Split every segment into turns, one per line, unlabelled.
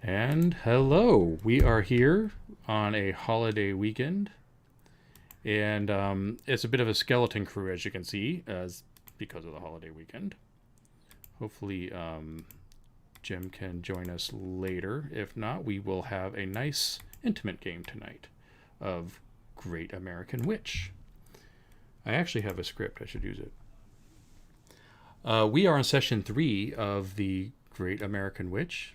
And hello, we are here on a holiday weekend, and it's a bit of a skeleton crew, as you can see, as because of the holiday weekend. Hopefully, Jim can join us later. If not, we will have a nice intimate game tonight of Great American Witch. I actually have a script. I should use it. We are on session 3 of the Great American Witch.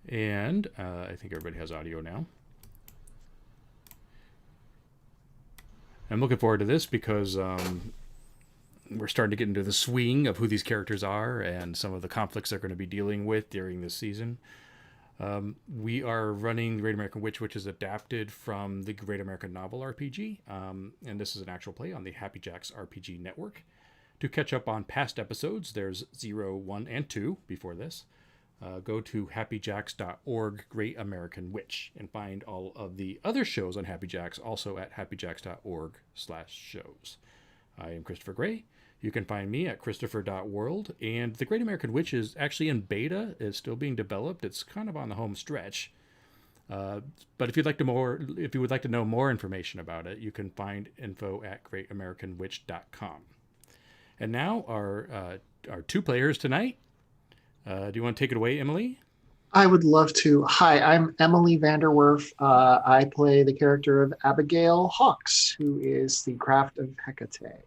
And I think everybody has audio now. I'm looking forward to this because we're starting to get into the swing of who these characters are and some of the conflicts they're going to be dealing with during this season. We are running Great American Witch, which is adapted from the Great American Novel RPG. And this is an actual play on the Happy Jacks RPG network. To catch up on past episodes, there's 0, 1, and 2 before this. Go to happyjacks.org, Great American Witch, and find all of the other shows on Happy Jacks also at happyjacks.org/shows. I am Christopher Gray. You can find me at christopher.world, and the Great American Witch is actually in beta. It's still being developed. It's kind of on the home stretch. But if you would like to know more information about it, you can find info at greatamericanwitch.com. And now our 2 players tonight. Do you want to take it away, Emily?
I would love to. Hi, I'm Emily Vanderwerff. I play the character of Abigail Hawks, who is the craft of Hekate.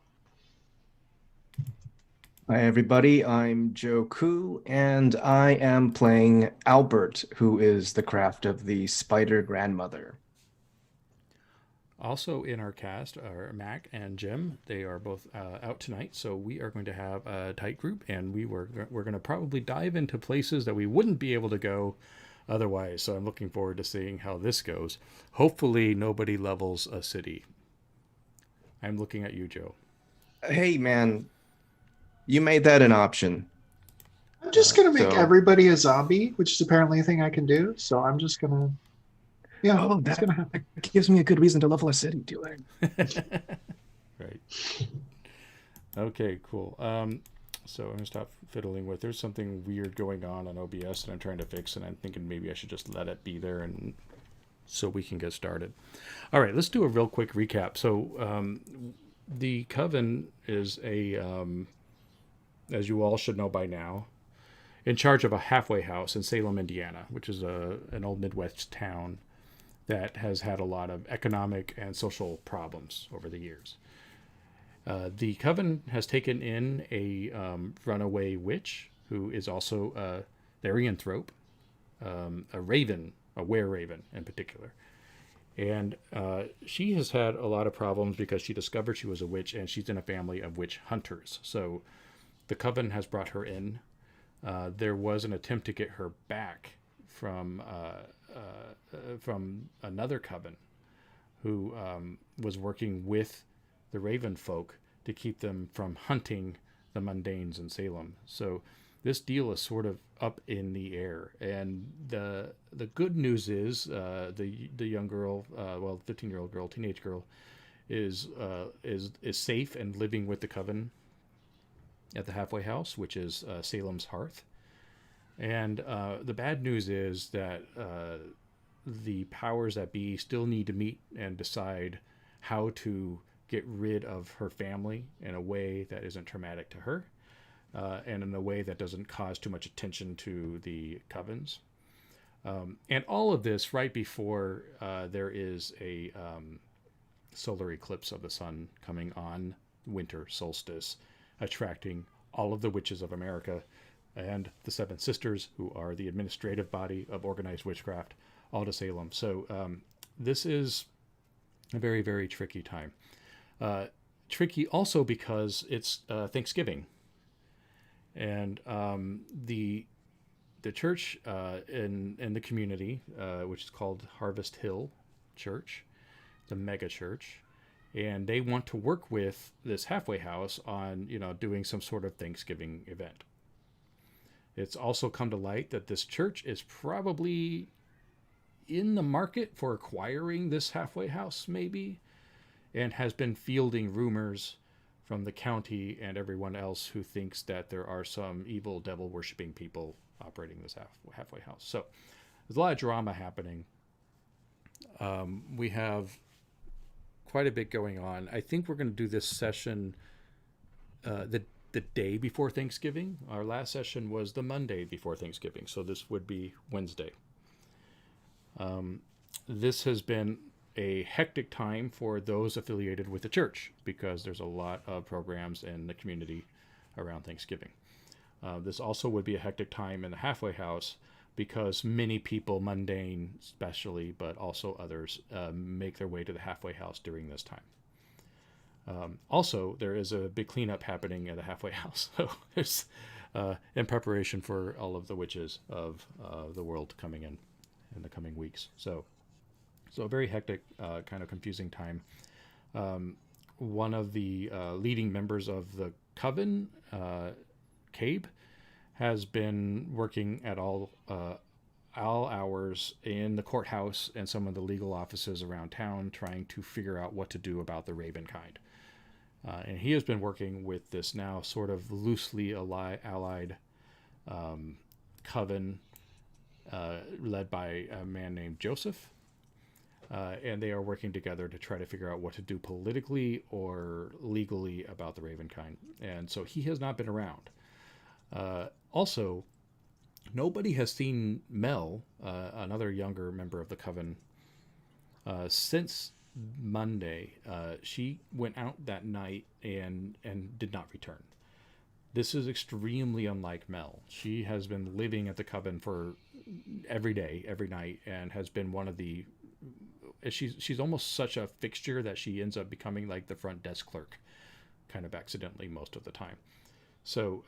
Hi, everybody. I'm Joe Koo, and I am playing Albert, who is the craft of the Spider Grandmother.
Also in our cast are Mac and Jim. They are both out tonight, so we are going to have a tight group, and we're going to probably dive into places that we wouldn't be able to go otherwise. So I'm looking forward to seeing how this goes. Hopefully nobody levels a city. I'm looking at you, Joe.
Hey, man, you made that an option.
I'm just going to make everybody a zombie, which is apparently a thing I can do. So I'm just going to... Yeah, that's going to happen.
That gives me a good reason to level a city, too.
Right. Okay, cool. So I'm going to stop fiddling with. There's something weird going on OBS that I'm trying to fix, and I'm thinking maybe I should just let it be there and so we can get started. All right, let's do a real quick recap. So the Coven is as you all should know by now, in charge of a halfway house in Salem, Indiana, which is an old Midwest town that has had a lot of economic and social problems over the years. The Coven has taken in a runaway witch who is also a therianthrope, a raven, a were-raven in particular. And she has had a lot of problems because she discovered she was a witch, and she's in a family of witch hunters. So the Coven has brought her in. There was an attempt to get her back from another Coven who was working with the Raven folk to keep them from hunting the mundanes in Salem. So this deal is sort of up in the air. And the good news is the young girl, 15-year-old girl, teenage girl, is safe and living with the Coven at the halfway house, which is Salem's Hearth. And the bad news is that the powers that be still need to meet and decide how to get rid of her family in a way that isn't traumatic to her, and in a way that doesn't cause too much attention to the Covens. And all of this right before there is a solar eclipse of the sun coming on winter solstice, attracting all of the witches of America and the Seven Sisters, who are the administrative body of organized witchcraft, all to Salem. So this is a very, very tricky time. Tricky also because it's Thanksgiving. And the church in the community, which is called Harvest Hill Church, the mega church, and they want to work with this halfway house on, doing some sort of Thanksgiving event. It's also come to light that this church is probably in the market for acquiring this halfway house, maybe, and has been fielding rumors from the county and everyone else who thinks that there are some evil devil worshipping people operating this halfway house. So there's a lot of drama happening. We have quite a bit going on. I think we're going to do this session the day before Thanksgiving. Our last session was the Monday before Thanksgiving, so this would be Wednesday. This has been a hectic time for those affiliated with the church because there's a lot of programs in the community around Thanksgiving. This also would be a hectic time in the halfway house because many people, mundane especially, but also others, make their way to the halfway house during this time. Also, there is a big cleanup happening at the halfway house. So there's in preparation for all of the witches of the world coming in the coming weeks. So a very hectic, kind of confusing time. One of the leading members of the Coven, Cabe, has been working at all hours in the courthouse and some of the legal offices around town trying to figure out what to do about the Ravenkind. And he has been working with this now sort of loosely allied Coven led by a man named Joseph. And they are working together to try to figure out what to do politically or legally about the Ravenkind. And so he has not been around. Also, nobody has seen Mel, another younger member of the Coven, since Monday. She went out that night and did not return. This is extremely unlike Mel. She has been living at the Coven for every day, every night, and has been one of the... She's almost such a fixture that she ends up becoming like the front desk clerk, kind of accidentally most of the time. So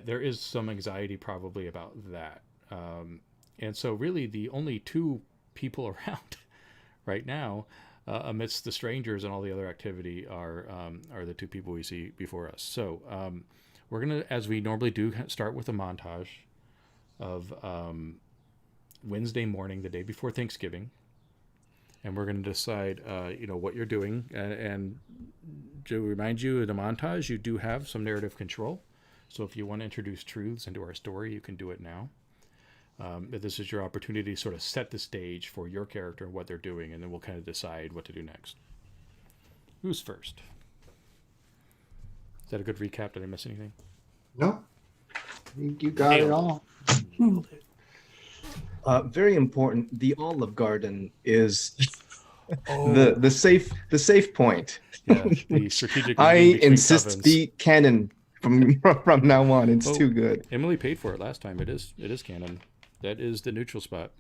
there is some anxiety probably about that. And so really the only two people around right now, amidst the strangers and all the other activity, are the two people we see before us. So we're going to, as we normally do, start with a montage of Wednesday morning, the day before Thanksgiving. And we're going to decide, what you're doing. And to remind you, in the montage, you do have some narrative control. So if you want to introduce truths into our story, you can do it now. This is your opportunity to sort of set the stage for your character and what they're doing, and then we'll kind of decide what to do next. Who's first? Is that a good recap? Did I miss anything?
No. You got it all.
Nailed it.
Very important. The Olive Garden is the safe point.
Yeah, the strategic.
I insist ovens. Be canon from now on. It's too good.
Emily paid for it last time. It is canon. That is the neutral spot.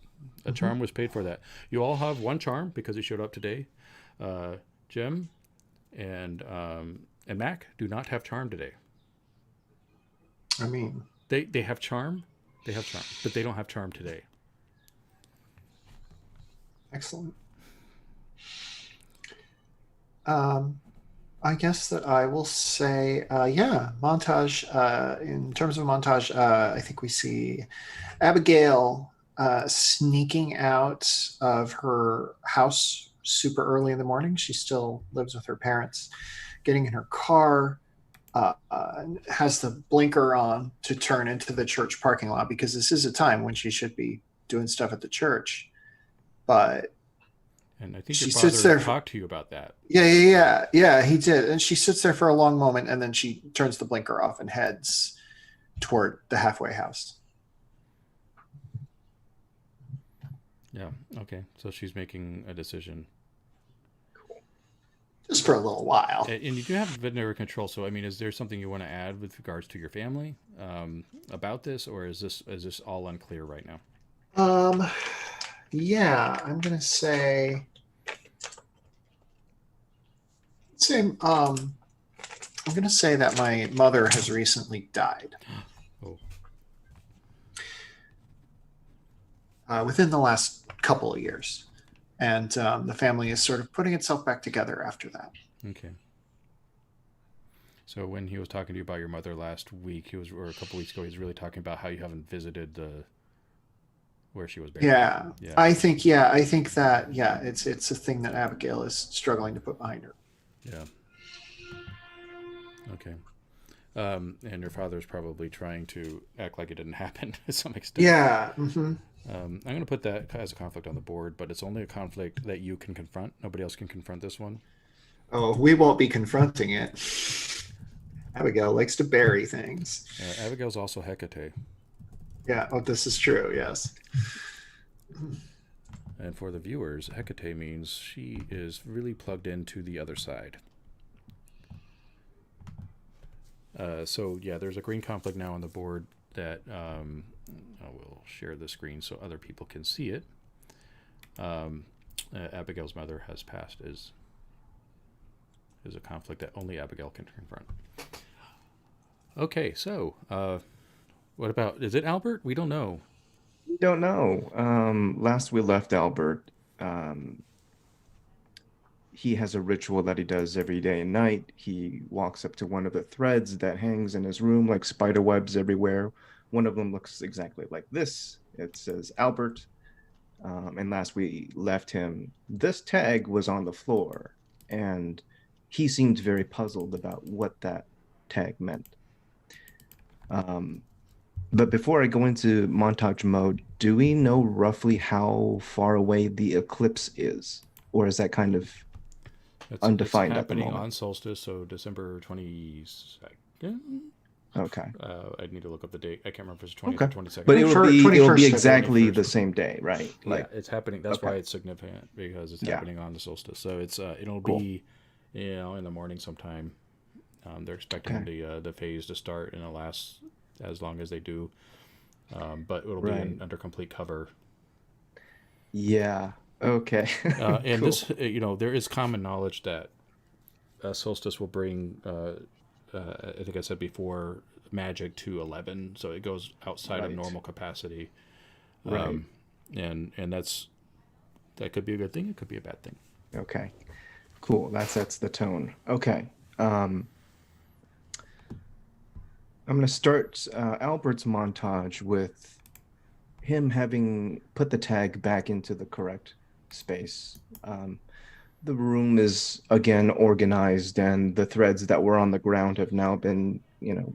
A charm was paid for that. You all have one charm because you showed up today. Jim and Mac do not have charm today.
I mean,
they have charm. They have charm, but they don't have charm today.
Excellent. I guess that I will say, montage. In terms of montage, I think we see Abigail sneaking out of her house super early in the morning. She still lives with her parents, getting in her car, has the blinker on to turn into the church parking lot because this is a time when she should be doing stuff at the church. But
and I think your father talked to you about that.
Yeah, he did. And she sits there for a long moment, and then she turns the blinker off and heads toward the halfway house.
Yeah. Okay. So she's making a decision.
Cool. Just for a little while.
And you do have veterinary control. So I mean, is there something you want to add with regards to your family about this, or is this all unclear right now?
Yeah, I'm gonna say I'm gonna say that my mother has recently died. Within the last couple of years, and the family is sort of putting itself back together after that.
Okay. So when he was talking to you about your mother last week, or a couple weeks ago, he was really talking about how you haven't visited where she was buried.
Yeah. I think that it's a thing that Abigail is struggling to put behind her.
Yeah. Okay. And your father's probably trying to act like it didn't happen to some extent.
Yeah. Mm-hmm.
I'm going to put that as a conflict on the board, but it's only a conflict that you can confront. Nobody else can confront this one.
Oh, we won't be confronting it. Abigail likes to bury things.
Abigail's also Hekate.
Yeah. Oh, this is true. Yes.
And for the viewers, Hekate means she is really plugged into the other side. So yeah, there's a green conflict now on the board that I will share the screen so other people can see it. Abigail's mother has passed is a conflict that only Abigail can confront. Okay, so what about, is it Albert? We don't know.
We don't know. Last we left Albert, he has a ritual that he does every day and night. He walks up to one of the threads that hangs in his room, like spider webs everywhere. One of them looks exactly like this. It says Albert. And last we left him, this tag was on the floor, and he seemed very puzzled about what that tag meant. But before I go into montage mode, do we know roughly how far away the eclipse is? Or is that kind of undefined
it's
at the
happening
moment?
on solstice, so December 22nd.
Okay.
I'd need to look up the date. I can't remember if it's 20th
Okay.
or 22nd.
But it'll be
21st,
exactly
21st.
the same day, right?
Like, yeah, it's happening. That's
okay.
why it's significant, because it's
Yeah.
happening on the solstice. So it's it'll
Cool.
be, in the morning sometime. They're expecting the phase to start, and it'll last as long as they do. But it'll be under complete cover.
Yeah. Okay.
And
cool.
this, there is common knowledge that solstice will bring, I think I said before, magic to 11, so it goes outside of normal capacity.
Right.
And that could be a good thing. It could be a bad thing.
Okay. Cool. That sets the tone. Okay. I'm going to start Albert's montage with him having put the tag back into the correct space. The room is again organized, and the threads that were on the ground have now been,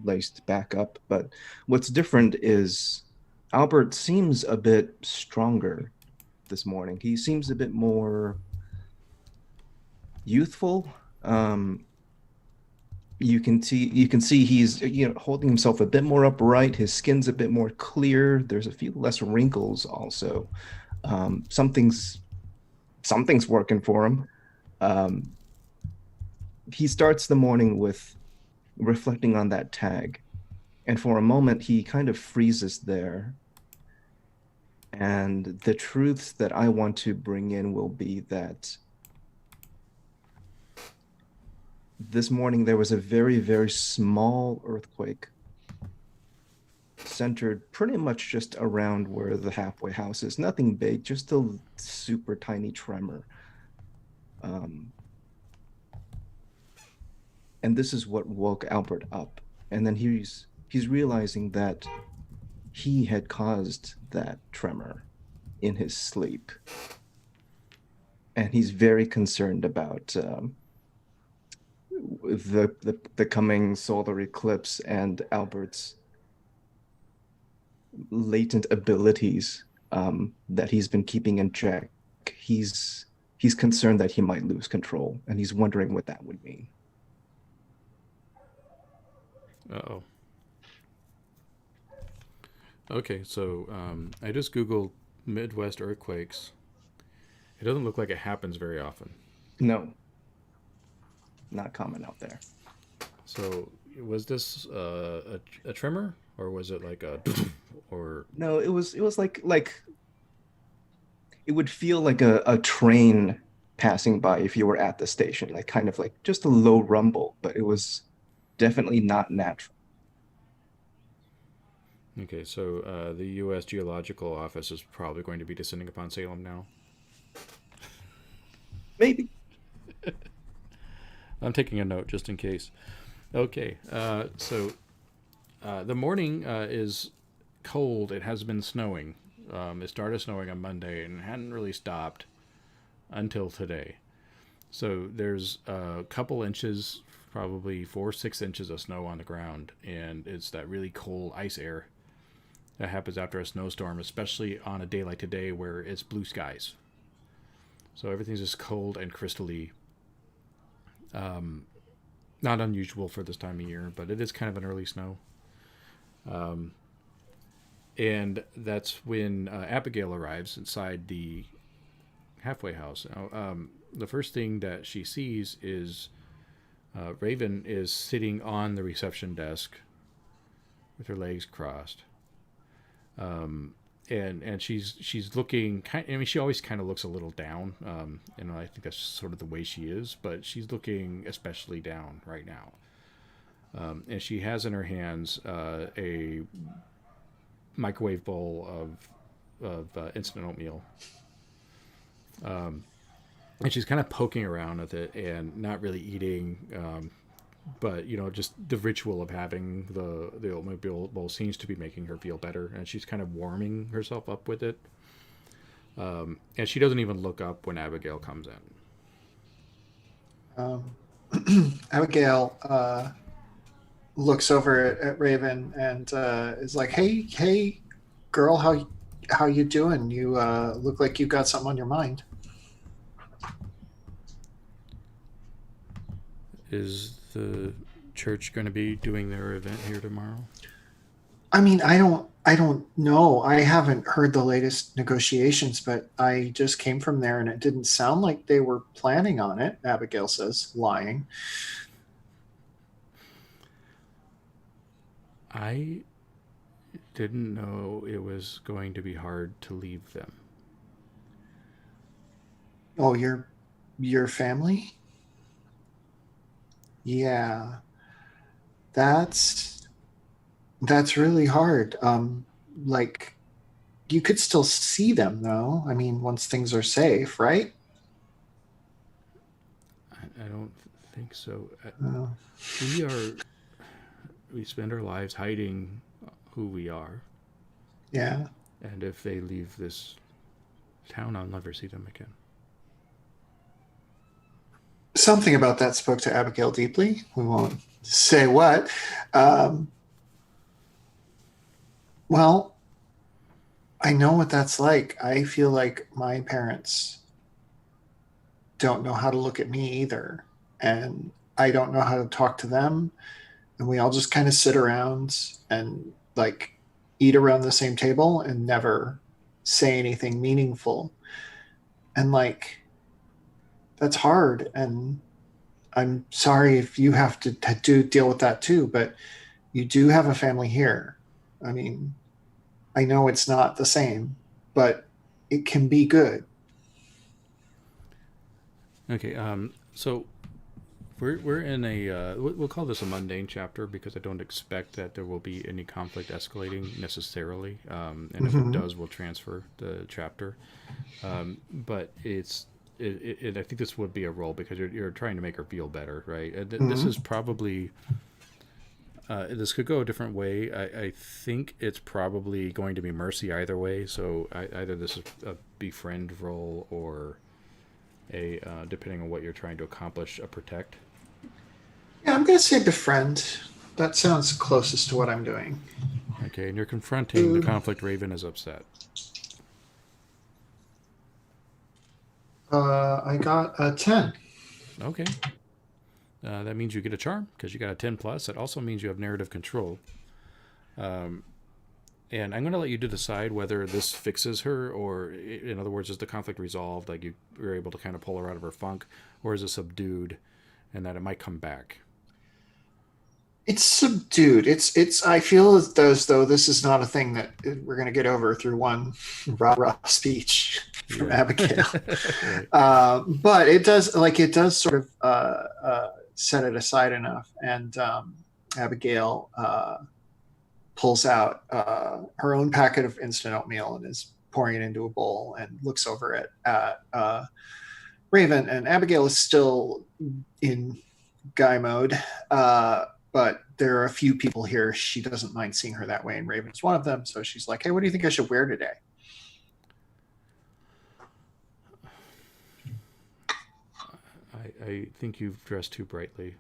laced back up. But what's different is Albert seems a bit stronger this morning. He seems a bit more youthful. You can see he's holding himself a bit more upright. His skin's a bit more clear. There's a few less wrinkles also. Something's working for him. He starts the morning with reflecting on that tag, and for a moment he kind of freezes there. And the truths that I want to bring in will be that this morning there was a very, very small earthquake centered pretty much just around where the halfway house is. Nothing big, just a super tiny tremor. And this is what woke Albert up. And then he's realizing that he had caused that tremor in his sleep. And he's very concerned about the coming solar eclipse and Albert's latent abilities that he's been keeping in check. He's concerned that he might lose control, and he's wondering what that would mean.
Uh-oh. Okay, so I just Googled Midwest earthquakes. It doesn't look like it happens very often.
No. Not common out there.
So was this a tremor, or was it like a or
no, it was like it would feel like a train passing by if you were at the station, like kind of like just a low rumble, but it was definitely not natural.
Okay, so the U.S. Geological Office is probably going to be descending upon Salem now.
Maybe.
I'm taking a note just in case. Okay, so the morning is cold. It has been snowing. It started snowing on Monday and hadn't really stopped until today. So there's a couple inches probably 4-6 inches of snow on the ground, and it's that really cold ice air that happens after a snowstorm, especially on a day like today where it's blue skies. So everything's just cold and crystally. Not unusual for this time of year, but it is kind of an early snow. And that's when Abigail arrives inside the halfway house. Now, the first thing that she sees is Raven is sitting on the reception desk with her legs crossed. And she's looking she always kind of looks a little down. I think that's sort of the way she is, but she's looking especially down right now. And she has in her hands a microwave bowl of instant oatmeal. And she's kind of poking around with it and not really eating. But, just the ritual of having the oatmeal bowl seems to be making her feel better. And she's kind of warming herself up with it. And she doesn't even look up when Abigail comes
in. Abigail looks over at Raven and is like, hey, girl, how you doing? You look like you got something on your mind.
Is the church going to be doing their event here tomorrow?
I mean, I don't know. I haven't heard the latest negotiations, but I just came from there and it didn't sound like they were planning on it, Abigail says, lying.
I didn't know it was going to be hard to leave them.
Oh, your family? Yeah. That's really hard. Like, you could still see them, though. I mean, once things are safe, right?
I don't think so. We spend our lives hiding who we are.
Yeah.
And if they leave this town, I'll never see them again.
Something about that spoke to Abigail deeply. We won't say what. Well, I know what that's like. I feel like my parents don't know how to look at me either. And I don't know how to talk to them. And we all just kind of sit around and like eat around the same table and never say anything meaningful. And like, that's hard. And I'm sorry if you have to deal with that too, but you do have a family here. I mean, I know it's not the same, but it can be good.
Okay. So we're in a we'll call this a mundane chapter because I don't expect that there will be any conflict escalating necessarily, and if it does, we'll transfer the chapter. But I think this would be a role because you're trying to make her feel better, right? This is probably this could go a different way. I think it's probably going to be mercy either way. So either this is a befriend role or a depending on what you're trying to accomplish, a protect.
Yeah, I'm going to say befriend. That sounds closest to what I'm doing.
Okay, and you're confronting the conflict. Raven is upset.
I got a 10.
Okay. That means you get a charm because you got a 10 plus. That also means you have narrative control. And I'm going to let you decide whether this fixes her or, in other words, is the conflict resolved? Like you were able to kind of pull her out of her funk, or is it subdued and that it might come back?
It's subdued. It's. I feel as though this is not a thing that we're going to get over through one rah-rah speech from Abigail. Right. But it does sort of set it aside enough. And Abigail pulls out her own packet of instant oatmeal and is pouring it into a bowl and looks over at Raven. And Abigail is still in guy mode. But there are a few people here. She doesn't mind seeing her that way, and Raven's one of them. So she's like, hey, what do you think I should wear today?
I think you've dressed too brightly.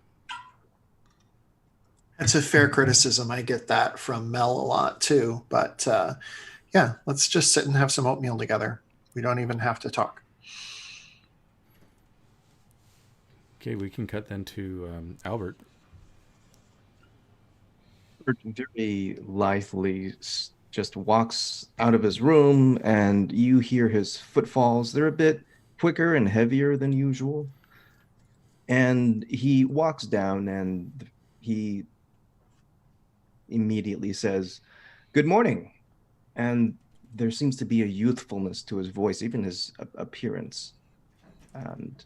It's a fair criticism. I get that from Mel a lot too. But yeah, let's just sit and have some oatmeal together. We don't even have to talk.
Okay, we can cut then to Albert.
Very lively, just walks out of his room, and you hear his footfalls. They're a bit quicker and heavier than usual. And he walks down, and he immediately says, "Good morning." And there seems to be a youthfulness to his voice, even his appearance. And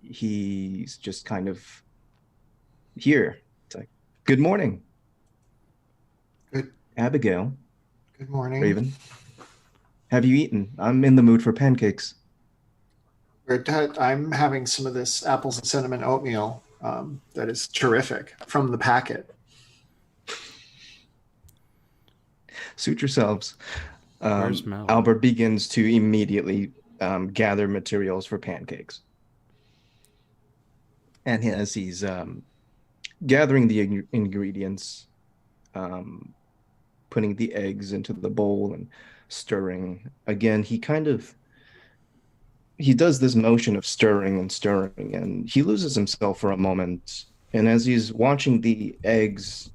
he's just kind of here. It's like, "Good morning."
Good.
Abigail.
Good morning.
Raven. Have you eaten? I'm in the mood for pancakes.
I'm having some of this apples and cinnamon oatmeal that is terrific from the packet.
Suit yourselves.
Where's Mel?
Albert begins to immediately gather materials for pancakes. And as he's gathering the ingredients, putting the eggs into the bowl and stirring, again, he does this motion of stirring, and he loses himself for a moment. And as he's watching the eggs,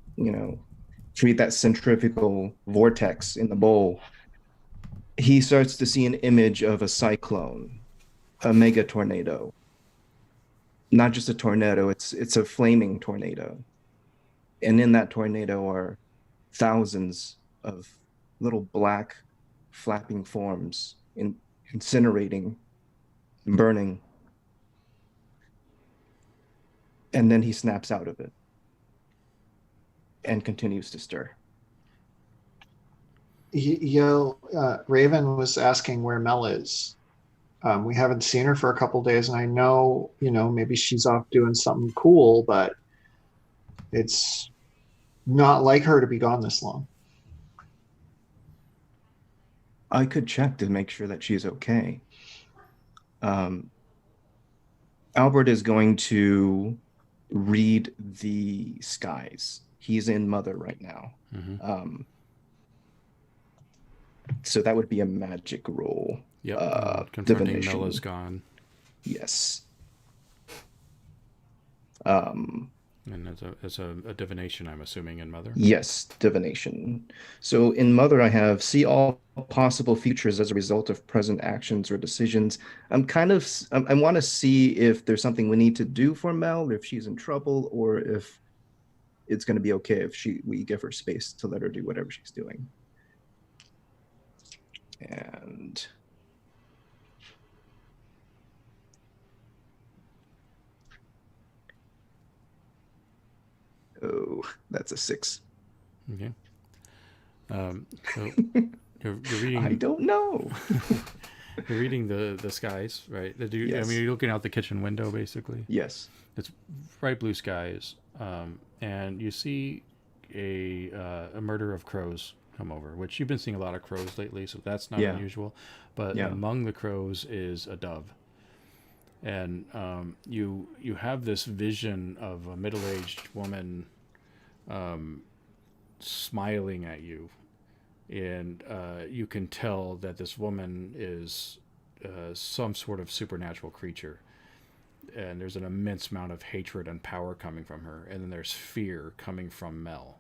create that centrifugal vortex in the bowl, he starts to see an image of a cyclone, a mega tornado. Not just a tornado, it's a flaming tornado. And in that tornado are thousands of little black flapping forms incinerating, burning. And then he snaps out of it and continues to stir.
Raven was asking where Mel is. We haven't seen her for a couple days, and I know, maybe she's off doing something cool, but it's not like her to be gone this long.
I could check to make sure that she's okay. Albert is going to read the skies. He's in Mother right now.
Mm-hmm.
So that would be a magic roll.
Yep. Confronting
Divination.
Mel is gone.
Yes.
And it's a divination, I'm assuming, in Mother?
Yes, divination. So in Mother, I have see all possible futures as a result of present actions or decisions. I want to see if there's something we need to do for Mel, if she's in trouble, or if it's going to be okay if we give her space to let her do whatever she's doing. And oh, that's a 6.
Okay. So you're reading.
I don't know.
You're reading the skies, right?
Yes.
I mean, you're looking out the kitchen window, basically.
Yes.
It's bright blue skies, and you see a murder of crows come over, which you've been seeing a lot of crows lately, so that's not unusual. But among the crows is a dove, and you have this vision of a middle-aged woman smiling at you, and you can tell that this woman is some sort of supernatural creature, and there's an immense amount of hatred and power coming from her, and then there's fear coming from Mel.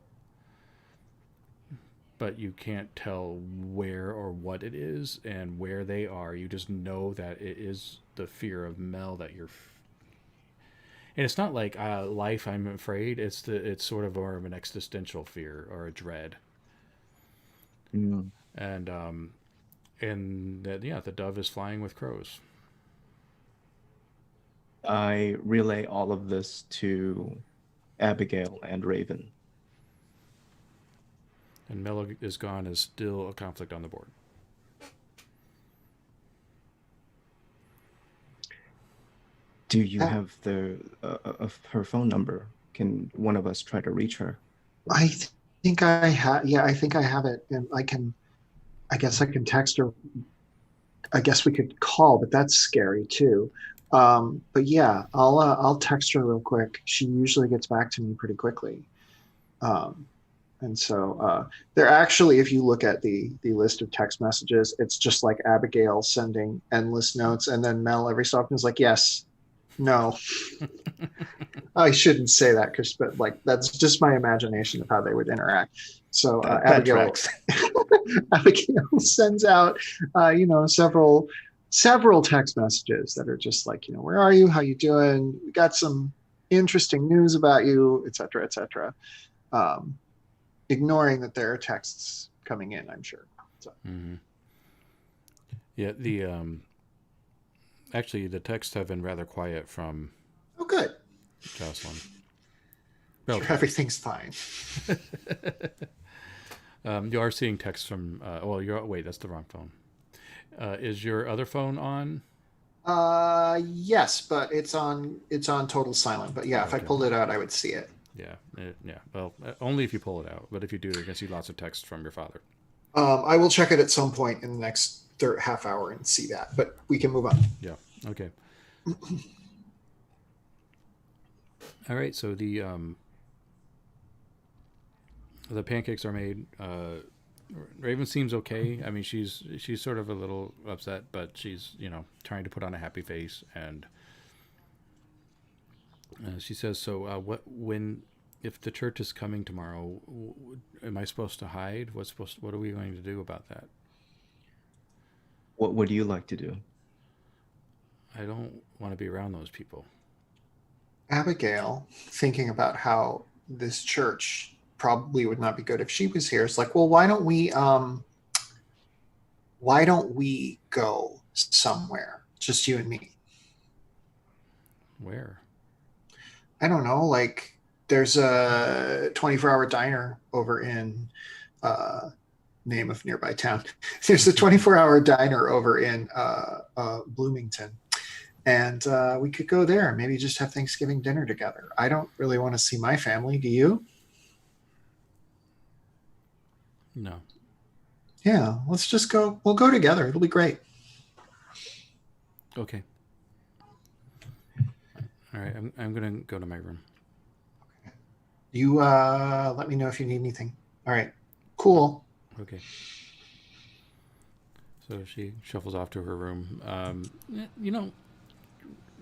But you can't tell where or what it is and where they are. You just know that it is the fear of Mel that you're. And it's not like life, I'm afraid. It's sort of more of an existential fear or a dread.
Mm.
And the dove is flying with crows.
I relay all of this to Abigail and Raven.
And Mel is gone is still a conflict on the board.
Do you have her phone number? Can one of us try to reach her?
I think I have. Yeah, I think I have it, and I guess I can text her. I guess we could call, but that's scary too. But yeah, I'll text her real quick. She usually gets back to me pretty quickly. And so they're actually, if you look at the list of text messages, it's just like Abigail sending endless notes, and then Mel every so often is like, yes, no. I shouldn't say that, Chris, but like that's just my imagination of how they would interact. So
That
Abigail,
tracks.
Abigail sends out, several text messages that are just like, where are you? How you doing? We got some interesting news about you, et cetera, et cetera. Ignoring that there are texts coming in, I'm sure. So.
Mm-hmm. Yeah, actually the texts have been rather quiet from
Oh, good.
Jocelyn.
Sure, everything's fine.
You are seeing texts from. Wait, that's the wrong phone. Is your other phone on?
Yes, but it's on total silent. But yeah, if I pulled it out, I would see it.
Yeah. Well, only if you pull it out. But if you do, you're gonna see lots of text from your father.
I will check it at some point in the next half hour and see that. But we can move on.
Yeah. Okay. All right. So the pancakes are made. Raven seems okay. I mean, she's sort of a little upset, but she's trying to put on a happy face, and she says, "So, if the church is coming tomorrow, am I supposed to hide? What are we going to do about that?"
What would you like to do?
I don't want to be around those people.
Abigail, thinking about how this church probably would not be good if she was here, it's like, well, why don't we go somewhere, just you and me?
Where?
I don't know. Like, there's a 24-hour diner over in name of nearby town. There's a 24-hour diner over in Bloomington. And we could go there and maybe just have Thanksgiving dinner together. I don't really want to see my family. Do you?
No.
Yeah, let's just go. We'll go together. It'll be great.
Okay. All right. I'm going to go to my room.
Okay. You let me know if you need anything. All right. Cool.
Okay. So she shuffles off to her room.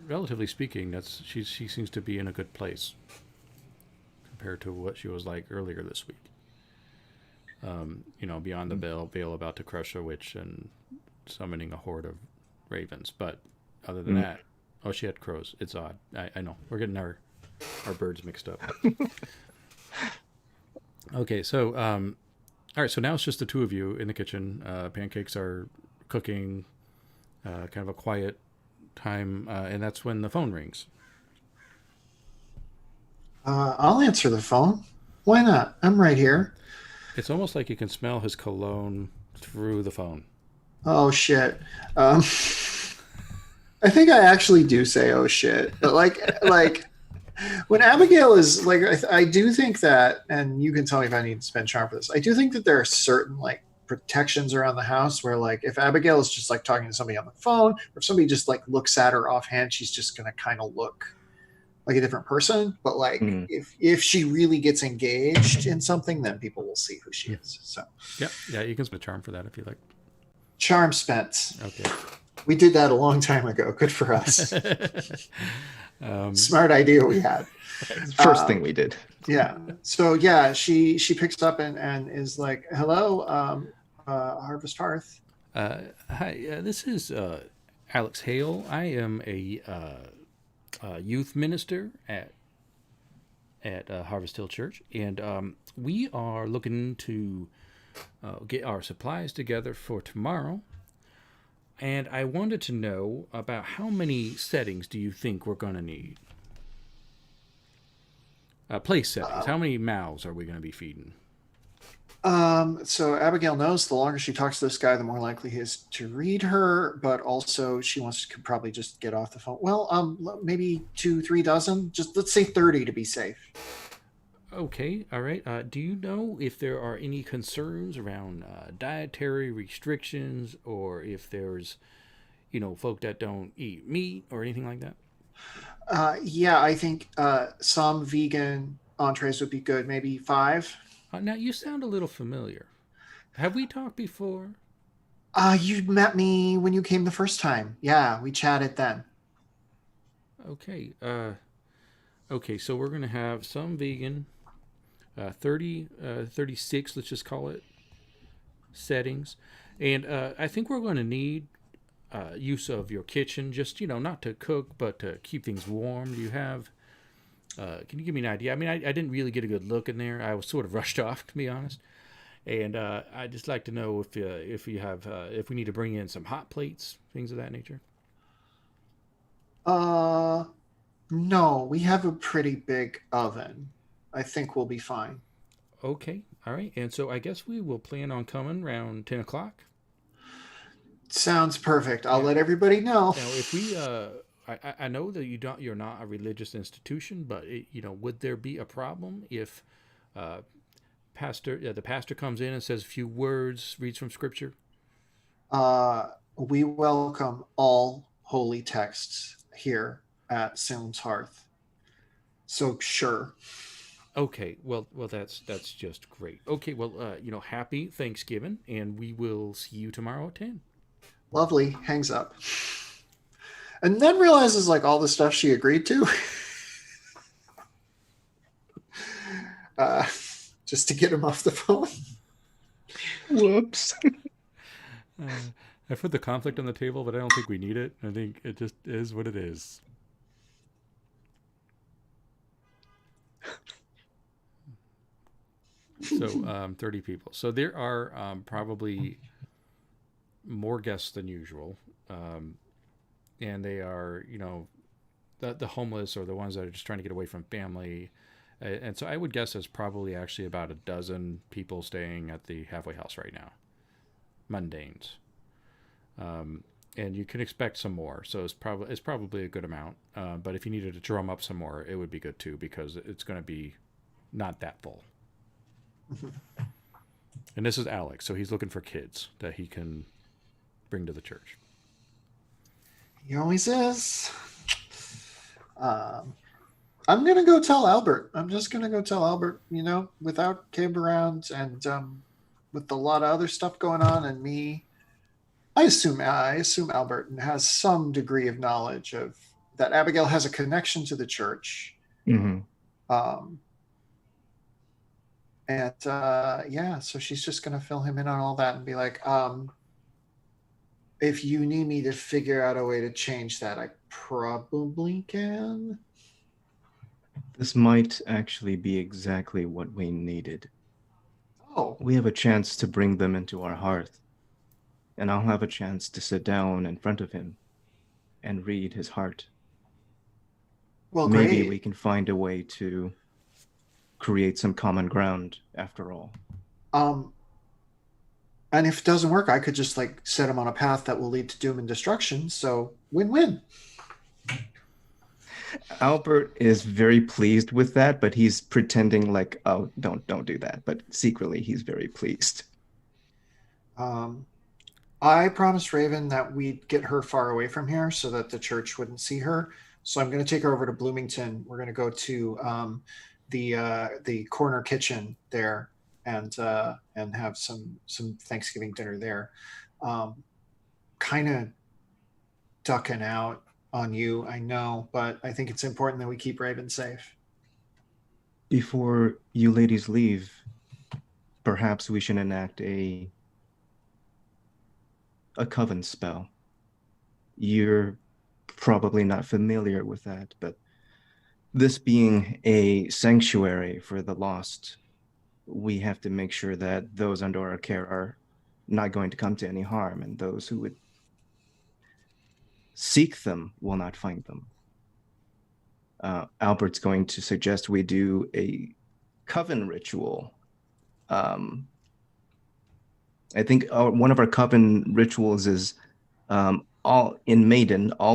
Relatively speaking, she seems to be in a good place compared to what she was like earlier this week. Beyond the veil about to crush a witch and summoning a horde of ravens. But other than that, she had crows. It's odd. I know. We're getting our birds mixed up. Okay, so all right. So now it's just the two of you in the kitchen. Pancakes are cooking. Kind of a quiet time, and that's when the phone rings.
I'll answer the phone. Why not? I'm right here.
It's almost like you can smell his cologne through the phone.
Oh shit. I think I actually do say "oh shit," but like when Abigail is like, I do think that, and you can tell me if I need to spend charm for this. I do think that there are certain like protections around the house where like if Abigail is just like talking to somebody on the phone, or if somebody just like looks at her offhand, she's just gonna kind of look like a different person. But like if she really gets engaged in something, then people will see who she is. So
yeah, you can spend charm for that if you like.
Charm spent.
Okay.
We did that a long time ago. Good for us. Smart idea we had.
First thing we did.
Yeah. So yeah, she picks up and is like, "Hello, Harvest Hearth."
Hi, this is Alex Hale. I am a youth minister at Harvest Hill Church, and we are looking to get our supplies together for tomorrow. And I wanted to know about how many settings do you think we're going to need? Place settings. How many mouths are we going to be feeding?
So Abigail knows the longer she talks to this guy, the more likely he is to read her, but also she could probably just get off the phone. Well, maybe 2-3 dozen. Just let's say 30 to be safe.
Okay, all right. Do you know if there are any concerns around dietary restrictions, or if there's, folk that don't eat meat or anything like that?
Yeah, I think some vegan entrees would be good? Maybe 5?
Now, you sound a little familiar. Have we talked before?
You met me when you came the first time. Yeah, we chatted then.
Okay. Okay, so we're going to have some vegan, 36, let's just call it, settings. And I think we're going to need use of your kitchen, just, not to cook, but to keep things warm. Do you have, can you give me an idea? I mean, I didn't really get a good look in there. I was sort of rushed off, to be honest. And I'd just like to know if you have, if we need to bring in some hot plates, things of that nature.
No, we have a pretty big oven. I think we'll be fine.
Okay, all right. And so I guess we will plan on coming around 10 o'clock.
Sounds perfect. I'll let everybody know.
Now, if we, I know that you're not a religious institution, but would there be a problem if the pastor comes in and says a few words, reads from scripture?
We welcome all holy texts here at Salem's Hearth. So sure.
Okay, well, that's just great. Okay, well, happy Thanksgiving, and we will see you tomorrow at 10.
Lovely. Hangs up. And then realizes like all the stuff she agreed to. Just to get him off the phone.
Whoops.
I put the conflict on the table, but I don't think we need it. I think it just is what it is. So 30 people. So there are probably more guests than usual. And they are, the homeless or the ones that are just trying to get away from family. And so I would guess there's probably actually about a dozen people staying at the halfway house right now. Mundanes. And you can expect some more. So it's probably a good amount. But if you needed to drum up some more, it would be good too, because it's going to be not that full. And this is Alex, so he's looking for kids that he can bring to the church.
He always is. I'm going to go tell Albert. I'm just going to go tell Albert, without Cabe around and with a lot of other stuff going on and me. I assume Albert has some degree of knowledge of that Abigail has a connection to the church.
Mm-hmm.
So she's just going to fill him in on all that and be like, if you need me to figure out a way to change that, I probably can.
This might actually be exactly what we needed.
Oh.
We have a chance to bring them into our hearth. And I'll have a chance to sit down in front of him and read his heart.
Well,
maybe
great.
We can find a way to create some common ground after all.
And if it doesn't work, I could just set him on a path that will lead to doom and destruction. So win-win.
Albert is very pleased with that, but he's pretending like, oh, don't do that. But secretly, he's very pleased.
I promised Raven that we'd get her far away from here so that the church wouldn't see her. So I'm going to take her over to Bloomington. We're going to go to the corner kitchen there and have some Thanksgiving dinner there. Kind of ducking out on you, I know, but I think it's important that we keep Raven safe.
Before you ladies leave, perhaps we should enact a coven spell. You're probably not familiar with that, but this being a sanctuary for the lost, we have to make sure that those under our care are not going to come to any harm, and those who would seek them will not find them. Albert's going to suggest we do a coven ritual. I think one of our coven rituals is all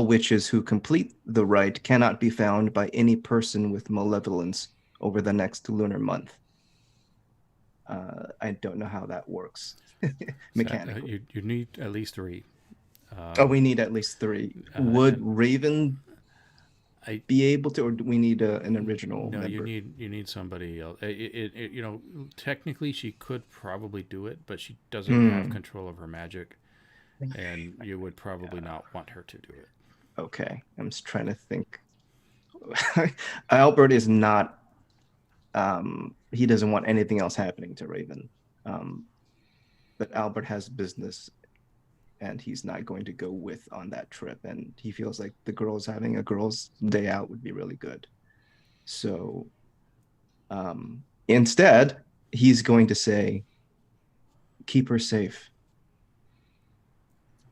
witches who complete the rite cannot be found by any person with malevolence over the next lunar month. I don't know how that works mechanically.
You need at least 3.
We need at least 3. Would Raven be able to, or do we need an original
No,
member?
you need somebody else. Technically she could probably do it, but she doesn't have control of her magic, and you would probably not want her to do it.
Okay, I'm just trying to think. Albert is not. He doesn't want anything else happening to Raven, but Albert has business, and he's not going to go with on that trip. And he feels like the girls having a girls' day out would be really good. So, instead, he's going to say, "Keep her safe."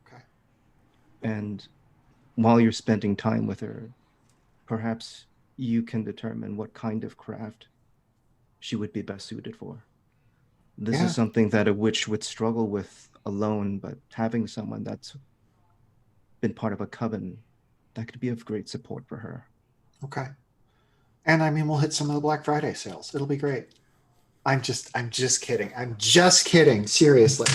Okay.
And while you're spending time with her, perhaps you can determine what kind of craft she would be best suited for. This is something that a witch would struggle with alone, but having someone that's been part of a coven, that could be of great support for her.
Okay. And I mean, we'll hit some of the Black Friday sales. It'll be great. I'm just kidding. I'm just kidding. Seriously.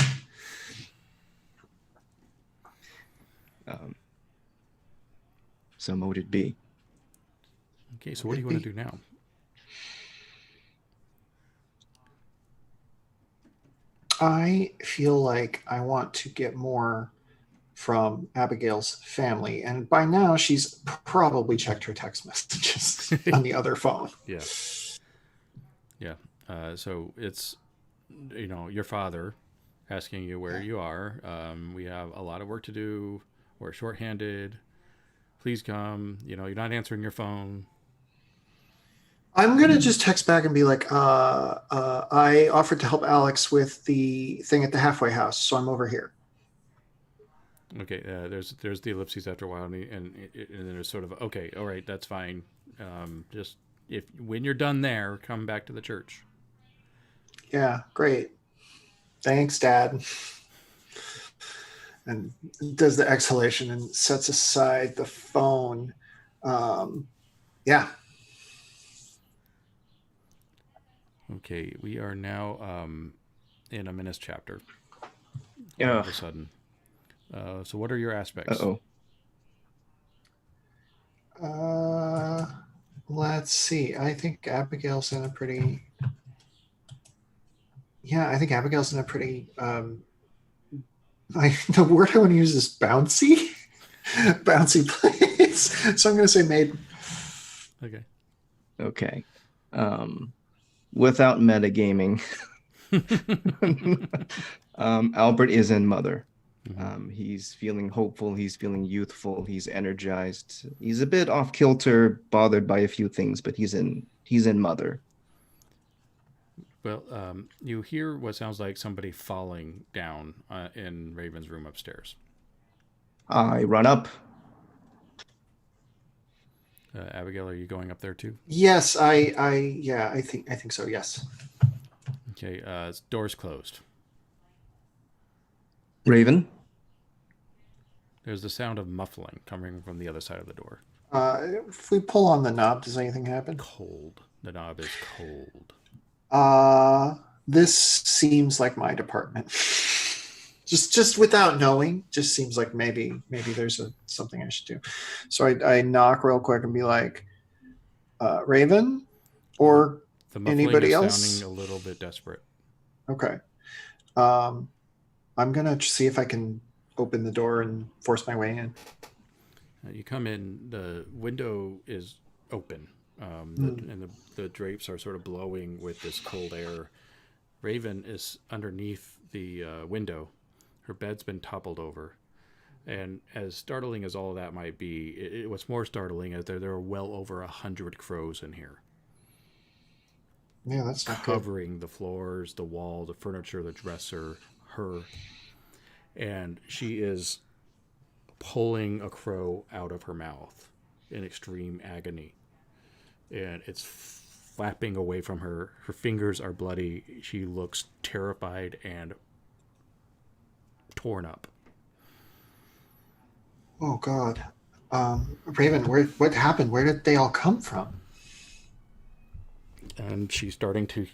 So mote it be.
Okay, so what do you want to do now?
I feel like I want to get more from Abigail's family. And by now, she's probably checked her text messages on the other phone.
Yeah. Yeah. So it's, your father asking you where you are. We have a lot of work to do. We're shorthanded. Please come. You're not answering your phone.
I'm going to just text back and be like, I offered to help Alex with the thing at the halfway house, so I'm over here.
Okay, there's the ellipses after a while, and then there's sort of, okay, all right, that's fine. Just when you're done there, come back to the church.
Yeah, great. Thanks, Dad. And does the exhalation and sets aside the phone. Yeah.
Okay, we are now in a menace chapter.
Yeah.
All of a sudden. So what are your aspects?
Let's see. I think Abigail's in a pretty... Yeah, I think Abigail's in a pretty... the word I want to use is bouncy. Bouncy place. So I'm going to say maiden.
Okay. Without metagaming, Albert is in mother. Mm-hmm. He's feeling hopeful. He's feeling youthful. He's energized. He's a bit off kilter, bothered by a few things, but he's in mother.
Well, you hear what sounds like somebody falling down in Raven's room upstairs.
I run up.
Abigail, are you going up there too?
Yes, I think so. Yes.
Okay. Door's closed.
Raven.
There's the sound of muffling coming from the other side of the door.
If we pull on the knob, does anything happen?
Cold. The knob is cold.
This seems like my department. just without knowing, just seems like maybe there's something I should do. So I knock real quick and be like, Raven, or
the muffling
anybody
is
else?
Sounding a little bit desperate.
Okay. I'm gonna see if I can open the door and force my way in.
You come in. The window is open. And the drapes are sort of blowing with this cold air. Raven is underneath the window. Her bed's been toppled over. And as startling as all of that might be, what's more startling is there are well over 100 crows in here.
Yeah, that's not
covering
good.
The floors, the wall, the furniture, the dresser, her. And she is pulling a crow out of her mouth in extreme agony. And it's flapping away from her. Her fingers are bloody. She looks terrified and torn up.
Oh, God. Raven, what happened? Where did they all come from?
And she's starting to...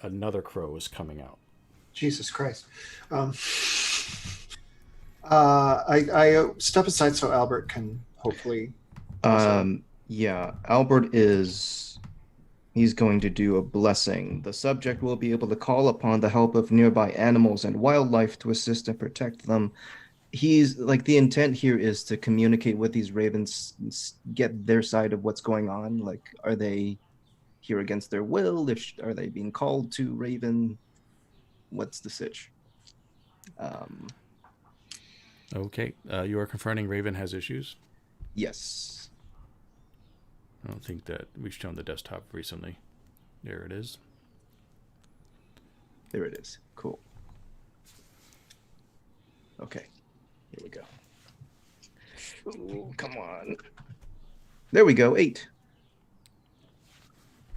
Another crow is coming out.
Jesus Christ. I step aside so Albert can hopefully
Yeah, Albert he's going to do a blessing. The subject will be able to call upon the help of nearby animals and wildlife to assist and protect them. He's like, the intent here is to communicate with these ravens, get their side of what's going on. Like, are they here against their will? Are they being called to Raven? What's the sitch?
Okay. You are confronting Raven has issues.
Yes.
I don't think that we've shown the desktop recently. There it is.
There it is. Cool. Okay. Here we go. Ooh, come on. There we go. 8.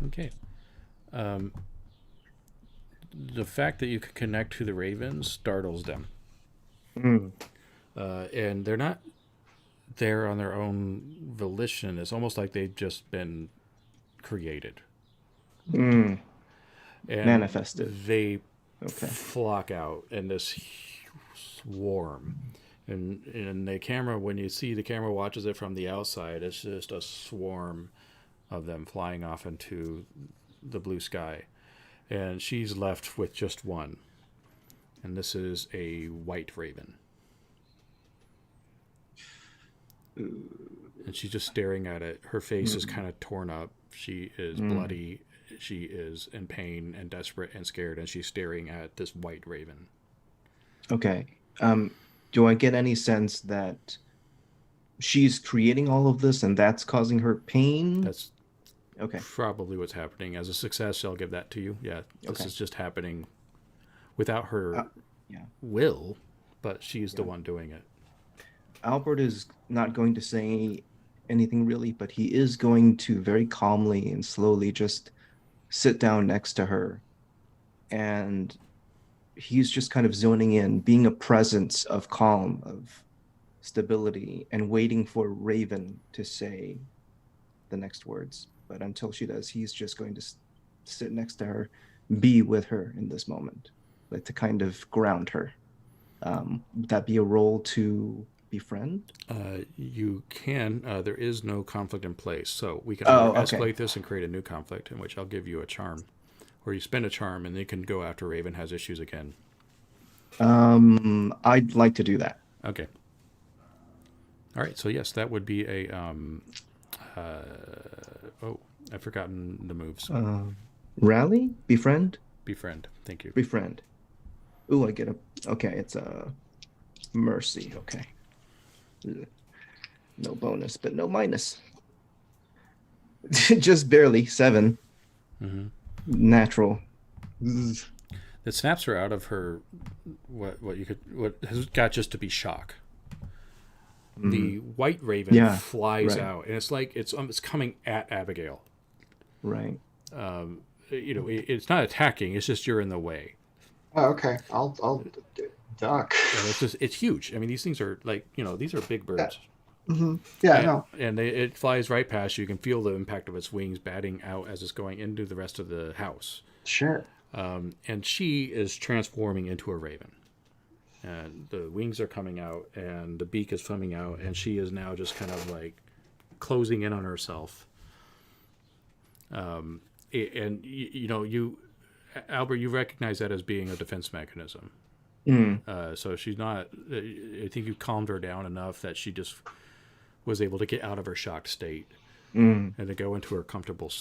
Okay. The fact that you can connect to the ravens startles them. And they're not there on their own volition. It's almost like they've just been created. And
manifested.
They flock out in this swarm. And the camera, when you see the camera watches it from the outside, it's just a swarm of them flying off into the blue sky. And she's left with just one. And this is a white raven. And she's just staring at it. Her face is kind of torn up. She is bloody. She is in pain and desperate and scared. And she's staring at this white raven.
Okay. Do I get any sense that she's creating all of this and that's causing her pain?
That's probably what's happening. As a success, I'll give that to you. Yeah, this is just happening without her will, but she's the one doing it.
Albert is not going to say anything really, but he is going to very calmly and slowly just sit down next to her. And he's just kind of zoning in, being a presence of calm, of stability, and waiting for Raven to say the next words. But until she does, he's just going to sit next to her, be with her in this moment, like to kind of ground her. Would that be a role to befriend?
You can. There is no conflict in place, so we can escalate this and create a new conflict, in which I'll give you a charm, or you spend a charm, and they can go after Raven has issues again.
I'd like to do that.
Okay. All right. So yes, that would be a. I've forgotten the moves.
Rally, befriend.
Befriend. Thank you.
Befriend. Ooh, I get a. Okay, it's a mercy. Okay. No bonus, but no minus. Just barely 7. Natural.
That snaps her out of her what has got just to be shock. The white raven flies out, and it's like it's coming at Abigail.
Right.
It's not attacking. It's just you're in the way.
Oh, okay. I'll duck.
It's huge. I mean, these things are like, these are big birds.
Yeah, I know.
And it flies right past you. You can feel the impact of its wings batting out as it's going into the rest of the house.
Sure.
And she is transforming into a raven. And the wings are coming out, and the beak is coming out, and she is now just kind of like closing in on herself. Albert, you recognize that as being a defense mechanism. So she's not. I think you calmed her down enough that she just was able to get out of her shocked state and to go into her comfortable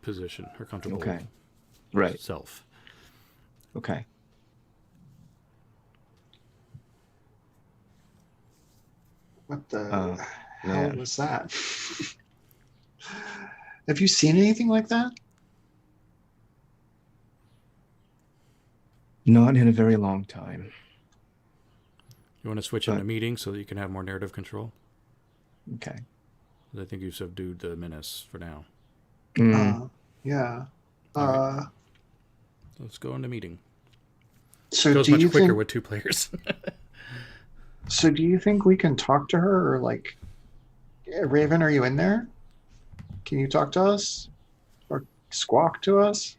position, her comfortable self.
Okay.
What the hell was that? Have you seen anything like that?
Not in a very long time.
You want to switch into meeting so that you can have more narrative control?
Okay.
I think you've subdued the menace for now.
Yeah.
Right. Let's go into meeting.
So
it goes much quicker with 2 players.
So do you think we can talk to her, or like, Raven, are you in there? Can you talk to us? Or squawk to us?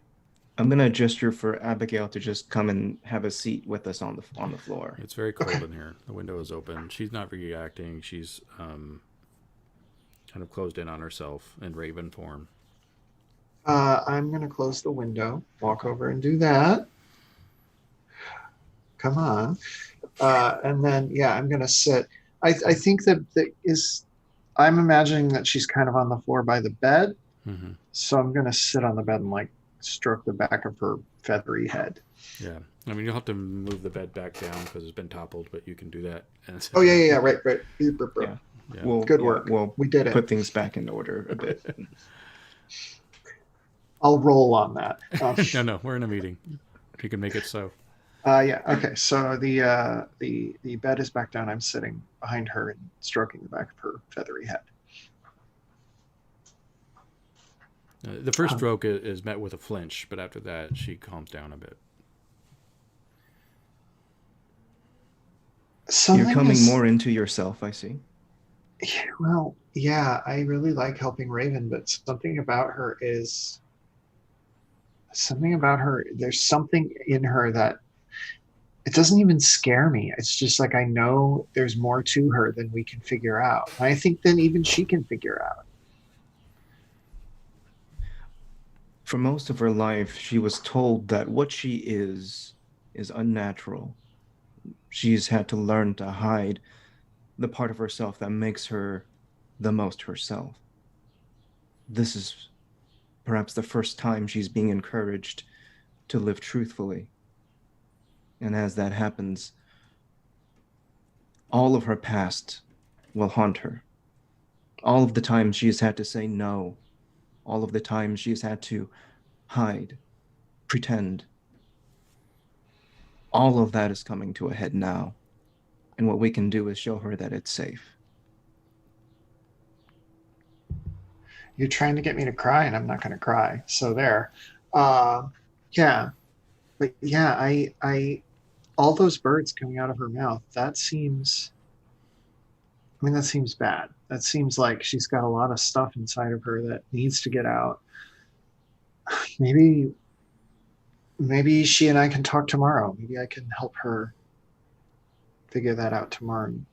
I'm going to gesture for Abigail to just come and have a seat with us on the floor.
It's very cold in here. The window is open. She's not reacting. She's kind of closed in on herself in raven form.
I'm going to close the window, walk over and do that. Come on. And then, yeah, I'm going to sit. I think I'm imagining that she's kind of on the floor by the bed.
Mm-hmm.
So I'm going to sit on the bed and like stroke the back of her feathery head.
Yeah. I mean, you'll have to move the bed back down because it's been toppled, but you can do that.
Oh, yeah, right.
Yeah.
Yeah.
Good work. We did it.
Put things back in order a bit.
I'll roll on that.
No, we're in a meeting. You can make it so.
Yeah. Okay. So the bed is back down. I'm sitting behind her and stroking the back of her feathery head.
The first stroke is met with a flinch, but after that, she calms down a bit.
You're coming more into yourself, I see.
Well, yeah, I really like helping Raven, but something about her, there's something in her that it doesn't even scare me. It's just like I know there's more to her than we can figure out. And I think then even she can figure out.
For most of her life, she was told that what she is unnatural. She's had to learn to hide the part of herself that makes her the most herself. This is perhaps the first time she's being encouraged to live truthfully. And as that happens, all of her past will haunt her. All of the times she has had to say no. All of the times she has had to hide, pretend. All of that is coming to a head now. And what we can do is show her that it's safe.
You're trying to get me to cry, and I'm not going to cry. So there. Yeah. But yeah, I all those birds coming out of her mouth, that seems bad. That seems like she's got a lot of stuff inside of her that needs to get out. Maybe she and I can talk tomorrow. Maybe I can help her figure that out tomorrow.
And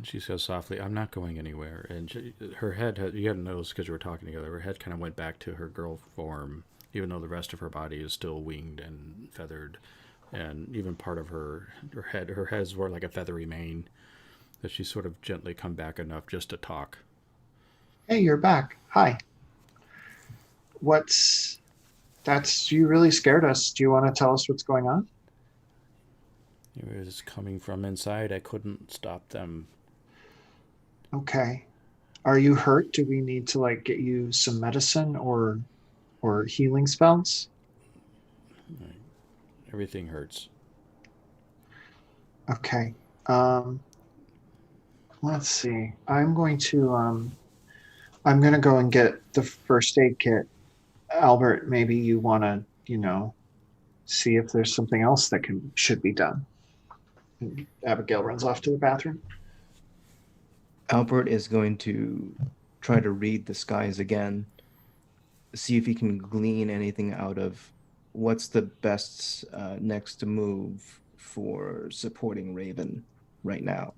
she says softly, "I'm not going anywhere." And her head, you hadn't noticed because you were talking together, her head kind of went back to her girl form, even though the rest of her body is still winged and feathered. And even part of her head's more like a feathery mane, that she's sort of gently come back enough just to talk.
Hey, you're back. Hi. You really scared us. Do you want to tell us what's going on?
It was coming from inside. I couldn't stop them.
Okay. Are you hurt? Do we need to get you some medicine or healing spells?
Everything hurts.
Okay. Let's see. I'm going to go and get the first aid kit. Albert, maybe you want to, see if there's something else that should be done. And Abigail runs off to the bathroom.
Albert is going to try to read the skies again, see if he can glean anything out of what's the best next move for supporting Raven right now.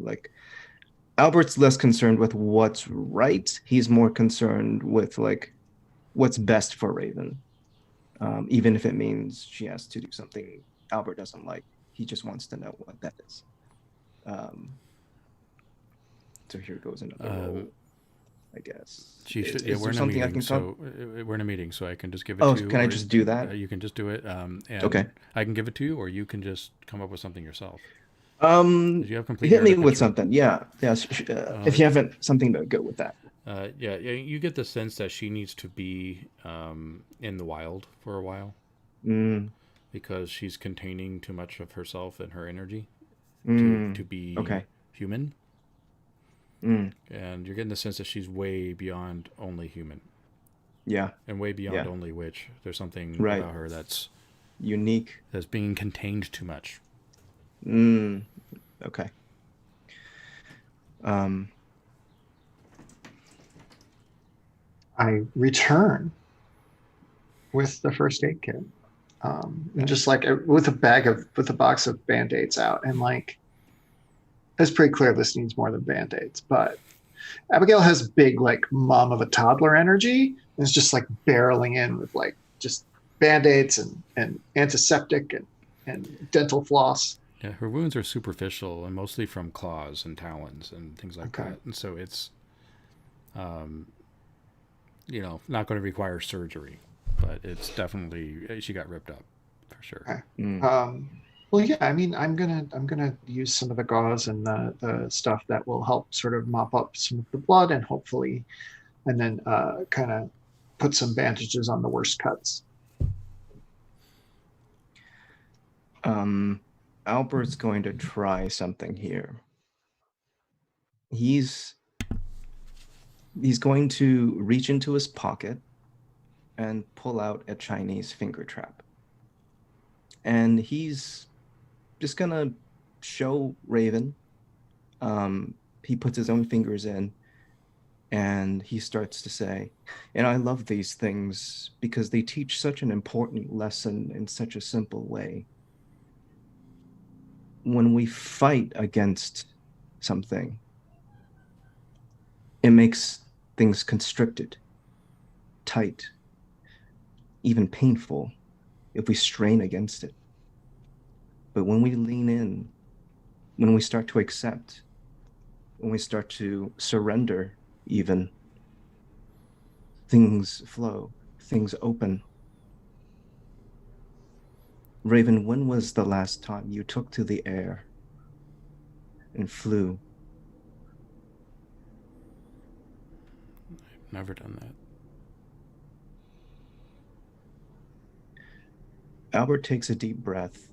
Albert's less concerned with what's right. He's more concerned with what's best for Raven. Even if it means she has to do something Albert doesn't like. He just wants to know what that is. So here goes another roll, I guess.
We're in a meeting, we're in a meeting, so I can just give it to you.
Oh, can I just do that?
You can just do it. And
okay.
I can give it to you, or you can just come up with something yourself.
You have hit me with something. Yeah. If you haven't something to go with that.
Yeah. You get the sense that she needs to be in the wild for a while, because she's containing too much of herself and her energy to be human. And you're getting the sense that she's way beyond only human.
Yeah.
And way beyond only witch. There's something about her that's
unique.
That's being contained too much.
Okay.
I return with the first aid kit. And just with a box of Band-Aids out, and it's pretty clear this needs more than Band-Aids, but Abigail has big, like, mom of a toddler energy, and is just like barreling in with like just band-aids and antiseptic and dental floss.
Yeah, her wounds are superficial and mostly from claws and talons and things like
Okay.
that. And so it's, not going to require surgery, but it's definitely, she got ripped up for sure.
Okay. Well, yeah, I mean, I'm gonna use some of the gauze and the stuff that will help sort of mop up some of the blood and hopefully, and then kind of put some bandages on the worst cuts.
Albert's going to try something here. He's going to reach into his pocket and pull out a Chinese finger trap. And he's just gonna show Raven. He puts his own fingers in and he starts to say, and I love these things because they teach such an important lesson in such a simple way. When we fight against something, it makes things constricted, tight, even painful if we strain against it. But when we lean in, when we start to accept, when we start to surrender even, things flow, things open. Raven, when was the last time you took to the air and flew?
I've never done that.
Albert takes a deep breath.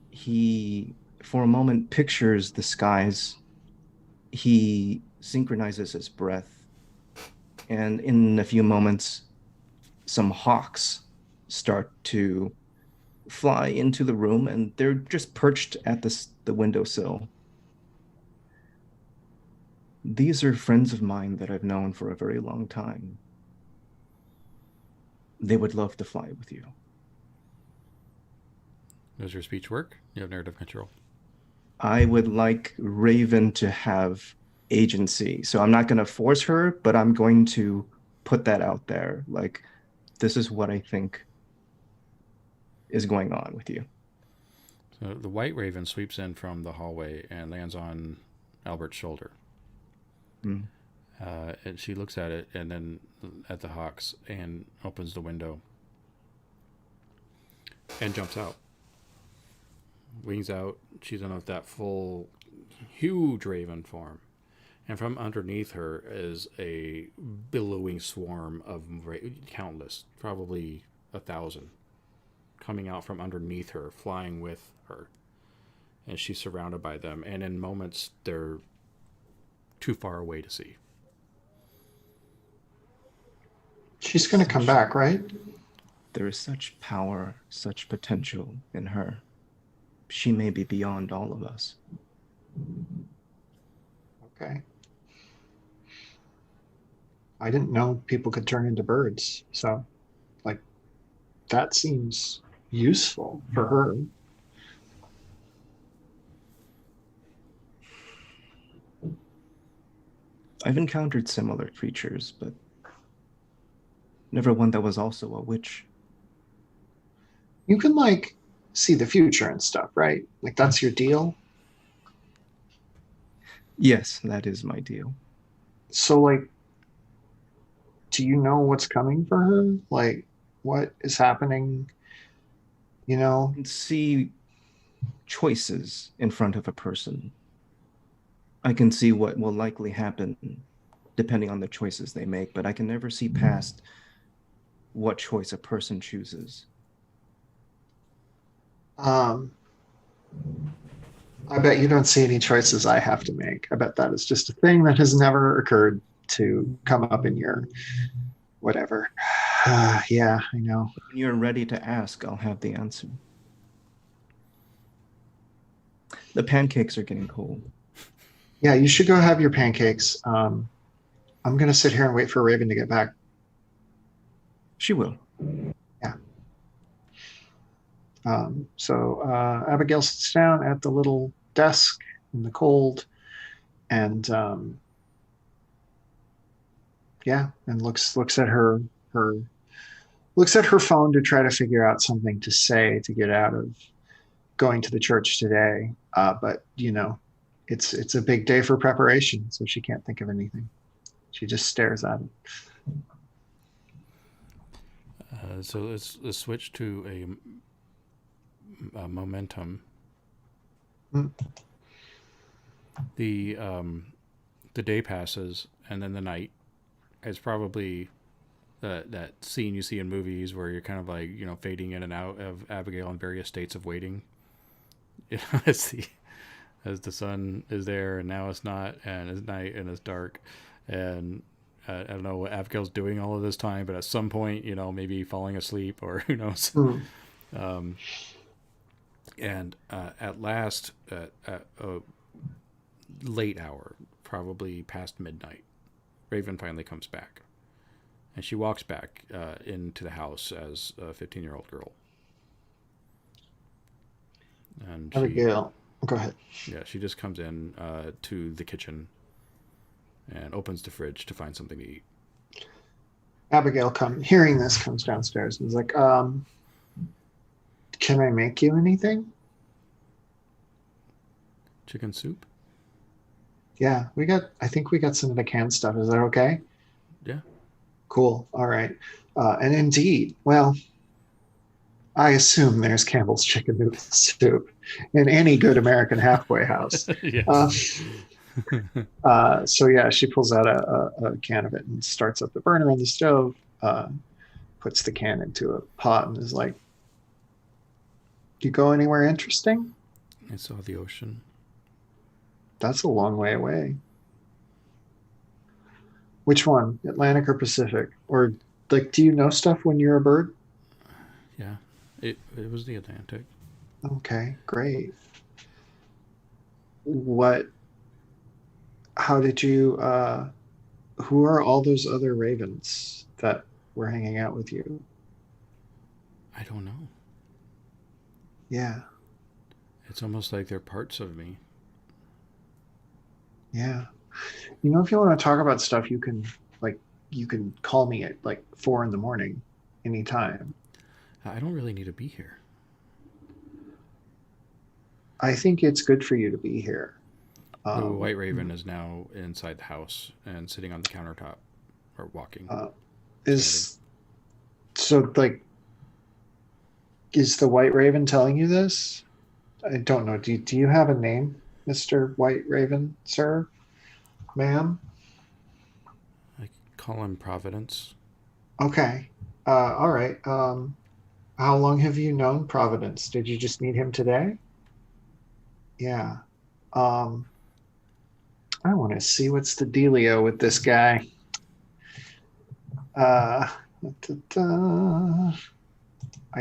He, for a moment, pictures the skies. He synchronizes his breath. And in a few moments, some hawks start to fly into the room, and they're just perched at the windowsill. These are friends of mine that I've known for a very long time. They would love to fly with you.
Does your speech work? You have narrative control.
I would like Raven to have agency. So I'm not going to force her, but I'm going to put that out there. Like, this is what I think is going on with you.
So the white raven sweeps in from the hallway and lands on Albert's shoulder.
Mm.
And she looks at it and then at the hawks and opens the window and jumps out. Wings out. She's in that full, huge raven form. And from underneath her is a billowing swarm of countless, probably 1,000, coming out from underneath her, flying with her. And she's surrounded by them. And in moments, they're too far away to see.
She's going to come back, right?
There is such power, such potential in her. She may be beyond all of us.
Okay. I didn't know people could turn into birds. So, like, that seems useful for her.
I've encountered similar creatures, but never one that was also a witch.
You can, like, see the future and stuff, right? Like, that's your deal.
Yes, that is my deal.
So, like, do you know what's coming for her? Like, what is happening? You know?
I can see choices in front of a person. I can see what will likely happen depending on the choices they make, but I can never see past what choice a person chooses.
I bet you don't see any choices I have to make. I bet that is just a thing that has never occurred to come up in your whatever. Yeah, I know.
When you're ready to ask, I'll have the answer. The pancakes are getting cold.
Yeah, you should go have your pancakes. I'm going to sit here and wait for Raven to get back.
She will.
Yeah. So Abigail sits down at the little desk in the cold and yeah, and looks at her looks at her phone to try to figure out something to say to get out of going to the church today. But it's a big day for preparation, so she can't think of anything. She just stares at it.
So let's switch to a momentum.
Mm.
The day passes, and then the night. It's probably that scene you see in movies where you're kind of like fading in and out of Abigail in various states of waiting. As the sun is there and now it's not, and it's night and it's dark, and I don't know what Abigail's doing all of this time, but at some point, maybe falling asleep or who knows.
Mm.
And at last, at a late hour, probably past midnight, Raven finally comes back. And she walks back into the house as a 15-year-old girl. And
Abigail, go ahead.
Yeah, she just comes in to the kitchen and opens the fridge to find something to eat.
Abigail, hearing this, comes downstairs and is like, can I make you anything?
Chicken soup?
Yeah, I think we got some of the canned stuff. Is that okay?
Yeah.
Cool. All right. And indeed, well, I assume there's Campbell's chicken noodle soup in any good American halfway house.
Yes.
So yeah, she pulls out a can of it and starts up the burner on the stove, puts the can into a pot and is like, "You go anywhere interesting?"
I saw the ocean.
That's a long way away. Which one, Atlantic or Pacific? Or like, do you know stuff when you're a bird?
Yeah, it was the Atlantic.
Okay, great. How did you, who are all those other ravens that were hanging out with you?
I don't know.
Yeah.
It's almost like they're parts of me.
Yeah. If you want to talk about stuff, you can call me at like 4 a.m. anytime.
I don't really need to be here.
I think it's good for you to be here.
The White Raven is now inside the house and sitting on the countertop, or walking.
Is the White Raven telling you this? I don't know. Do you have a name, Mr. White Raven, sir, ma'am?
I call him Providence.
Okay. All right. How long have you known Providence? Did you just meet him today? Yeah. I want to see what's the dealio with this guy. I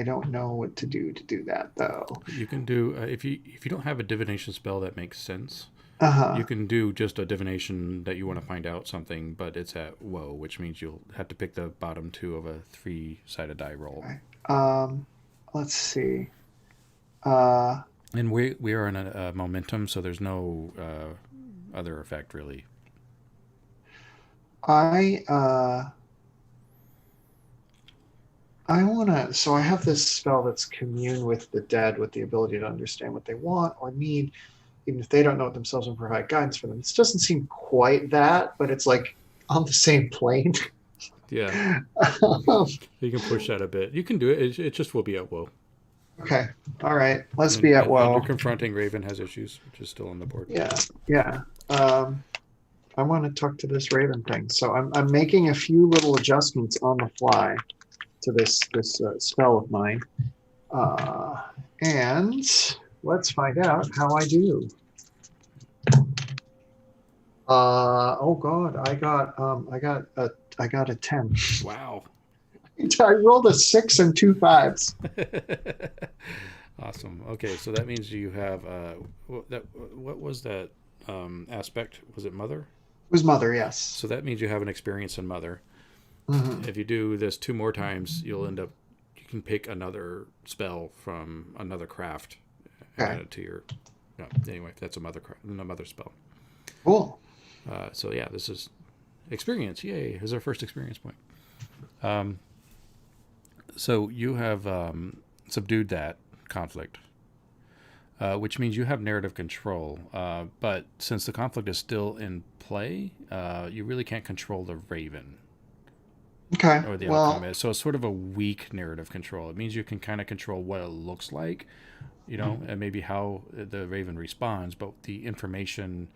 don't know what to do that though.
You can do if you don't have a divination spell that makes sense.
Uh-huh.
You can do just a divination that you want to find out something, but it's at woe, which means you'll have to pick the bottom two of a 3-sided die roll.
Okay. Let's see.
And we are in a momentum, so there's no other effect really.
I have this spell that's commune with the dead with the ability to understand what they want or need, even if they don't know it themselves, and provide guidance for them. It doesn't seem quite that, but it's like on the same plane.
Yeah. You can push that a bit. You can do it. It just will be at woe.
Okay. All right. Let's be at woe.
Under confronting Raven has issues, which is still on the board.
Yeah. I want to talk to this Raven thing. So I'm making a few little adjustments on the fly to this spell of mine. And let's find out how I do. Oh God, I got a 10.
Wow.
I rolled a 6 and 2 5s.
Awesome. Okay, so that means you have what was that aspect? Was it Mother?
It was Mother, yes.
So that means you have an experience in Mother.
Mm-hmm.
If you do this 2 more times, you can pick another spell from another craft and add it to your. No, anyway, that's a mother spell.
Cool.
So yeah, this is Experience, yay! Is our first experience point. So you have subdued that conflict, which means you have narrative control. But since the conflict is still in play, you really can't control the Raven.
Okay.
Or the
Well,
outcome is. So it's sort of a weak narrative control. It means you can kind of control what it looks like, and maybe how the Raven responds, but the information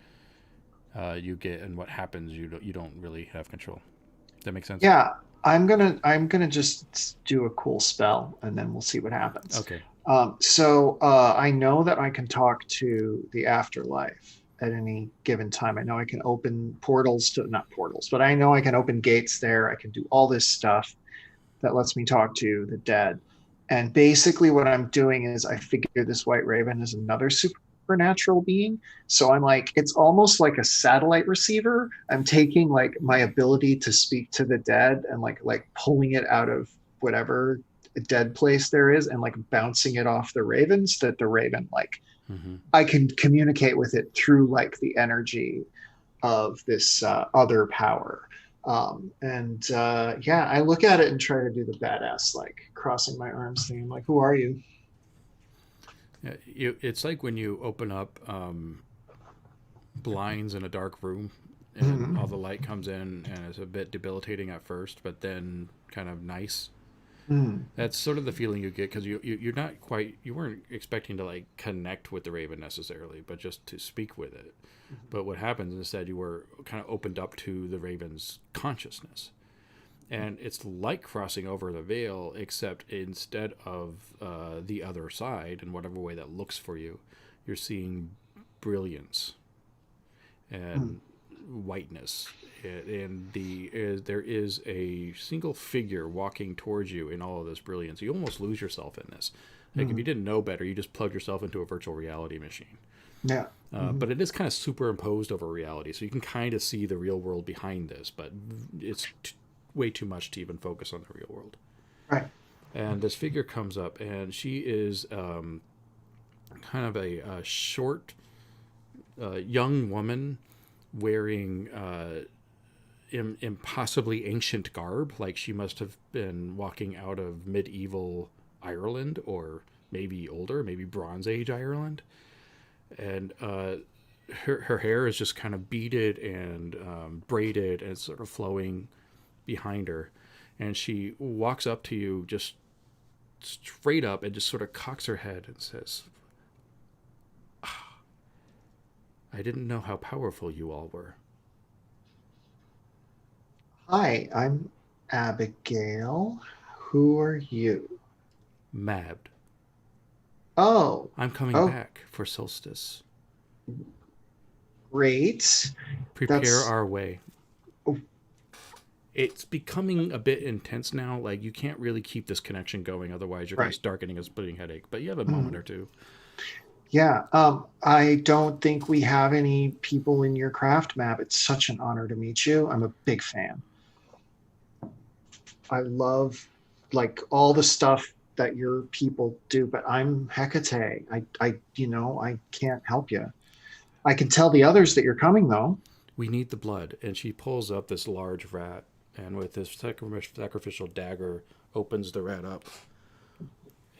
you get and what happens, you don't really have control. Does that make sense?
yeah, I'm gonna just do a cool spell, and then we'll see what happens.
Okay.
So I know that I can talk to the afterlife at any given time. I know I can open portals to, not portals, but I know I can open gates there. I can do all this stuff that lets me talk to the dead. And basically what I'm doing is I figure this white raven is another supernatural being. So I'm like, it's almost like a satellite receiver. I'm taking like my ability to speak to the dead and like pulling it out of whatever dead place there is and like bouncing it off the ravens, that the raven like I can communicate with it through like the energy of this other power. Yeah, I look at it and try to do the badass, like crossing my arms thing. I'm like, who are you?
It's like when you open up blinds in a dark room and all the light comes in and it's a bit debilitating at first, but then kind of nice. That's sort of the feeling you get because you weren't expecting to like connect with the raven necessarily, but just to speak with it. But what happens instead, you were kind of opened up to the raven's consciousness, and it's like crossing over the veil, except instead of the other side, in whatever way that looks for you, you're seeing brilliance and whiteness. And there is a single figure walking towards you in all of this brilliance. You almost lose yourself in this. Like if you didn't know better, you just plugged yourself into a virtual reality machine.
Yeah.
But it is kind of superimposed over reality, so you can kind of see the real world behind this, but it's way too much to even focus on the real world.
Right.
And this figure comes up, and she is kind of a short, young woman wearing impossibly ancient garb, like she must have been walking out of medieval Ireland, or maybe older, maybe Bronze Age Ireland. And her hair is just kind of beaded and braided, and it's sort of flowing behind her. And she walks up to you just straight up and just sort of cocks her head and says, I didn't know how powerful you all were.
Hi, I'm Abigail. Who are you?
Mad.
Oh,
I'm coming back for solstice.
Great.
Prepare our way. It's becoming a bit intense now. Like, you can't really keep this connection going, otherwise you're going to start getting a splitting headache. But you have a moment or two.
Yeah. I don't think we have any people in your craft map. It's such an honor to meet you. I'm a big fan. I love like all the stuff that your people do, but I'm Hekate. I can't help you. I can tell the others that you're coming though.
We need the blood. And she pulls up this large rat, and with this sacrificial dagger opens the rat up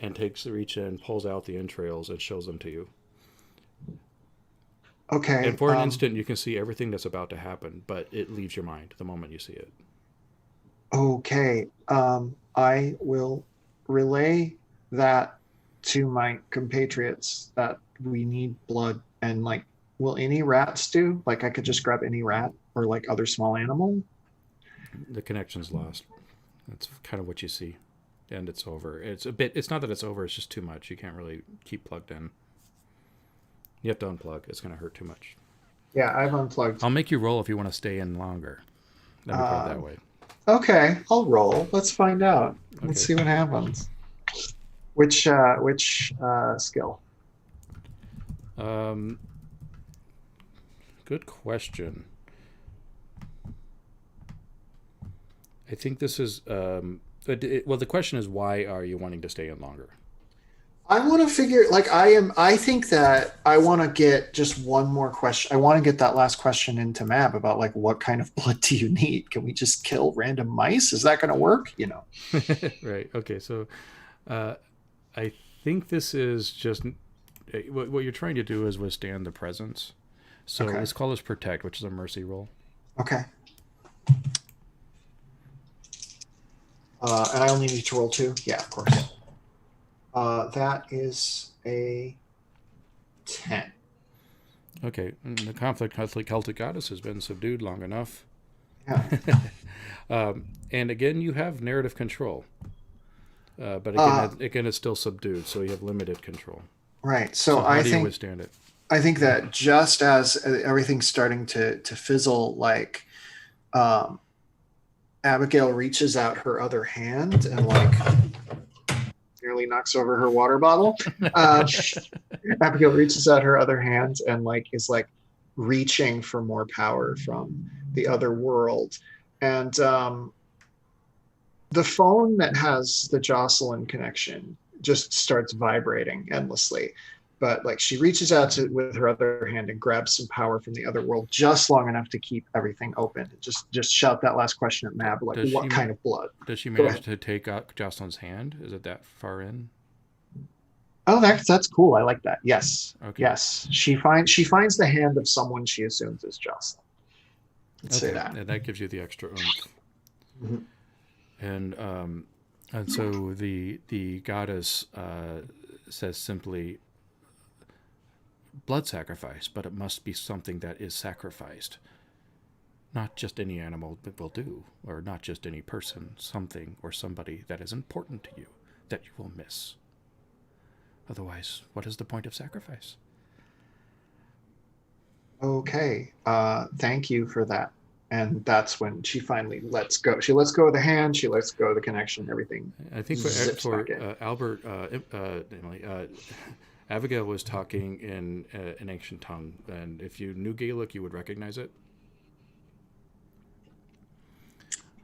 and takes the reach in, pulls out the entrails and shows them to you.
Okay.
And for an instant you can see everything that's about to happen, but it leaves your mind the moment you see it.
Okay. I will relay that to my compatriots that we need blood. And like, will any rats do? Like, I could just grab any rat or like other small animal?
The connection's lost. That's kind of what you see. And it's over. It's not that it's over, it's just too much. You can't really keep plugged in. You have to unplug. It's going to hurt too much.
Yeah, I've unplugged.
I'll make you roll if you want to stay in longer. Let me put it that way.
Okay, I'll roll. Let's find out.
Okay.
Let's see what happens. Which skill?
Good question. I think this is well, the question is, why are you wanting to stay in longer?
I want to figure, like, I think that I want to get just one more question. I want to get that last question into Mab about, like, what kind of blood do you need? Can we just kill random mice? Is that going to work? You know?
Right. Okay. So, I think this is just what you're trying to do is withstand the presence. So
Okay.
let's call this protect, which is a mercy roll.
Okay. And I only need to roll 2? Yeah, of course. That is a 10.
Okay. The conflict Celtic goddess has been subdued long enough.
Yeah.
And again, you have narrative control. But again, it's still subdued, so you have limited control.
Right. So
how do you withstand it?
I think that just as everything's starting to fizzle, like, Abigail reaches out her other hand and, like, nearly knocks over her water bottle. Abigail reaches out her other hand and, like, is, like, reaching for more power from the other world. And the phone that has the Jocelyn connection just starts vibrating endlessly. But, like, she reaches out with her other hand and grabs some power from the other world just long enough to keep everything open. Just shout that last question at Mab, like, what kind of blood?
Does she manage to take out Jocelyn's hand? Is it that far in?
Oh, that's cool. I like that. Yes.
Okay.
Yes. She finds the hand of someone she assumes is Jocelyn. Let's say that.
And that gives you the extra oomph.
Mm-hmm.
And so the goddess says simply, blood sacrifice, but it must be something that is sacrificed. Not just any animal that will do, or not just any person, something or somebody that is important to you that you will miss. Otherwise, what is the point of sacrifice?
Okay. Thank you for that. And that's when she finally lets go. She lets go of the hand. She lets go of the connection. Everything.
I think for Albert, Emily, Abigail was talking in an ancient tongue, and if you knew Gaelic, you would recognize it.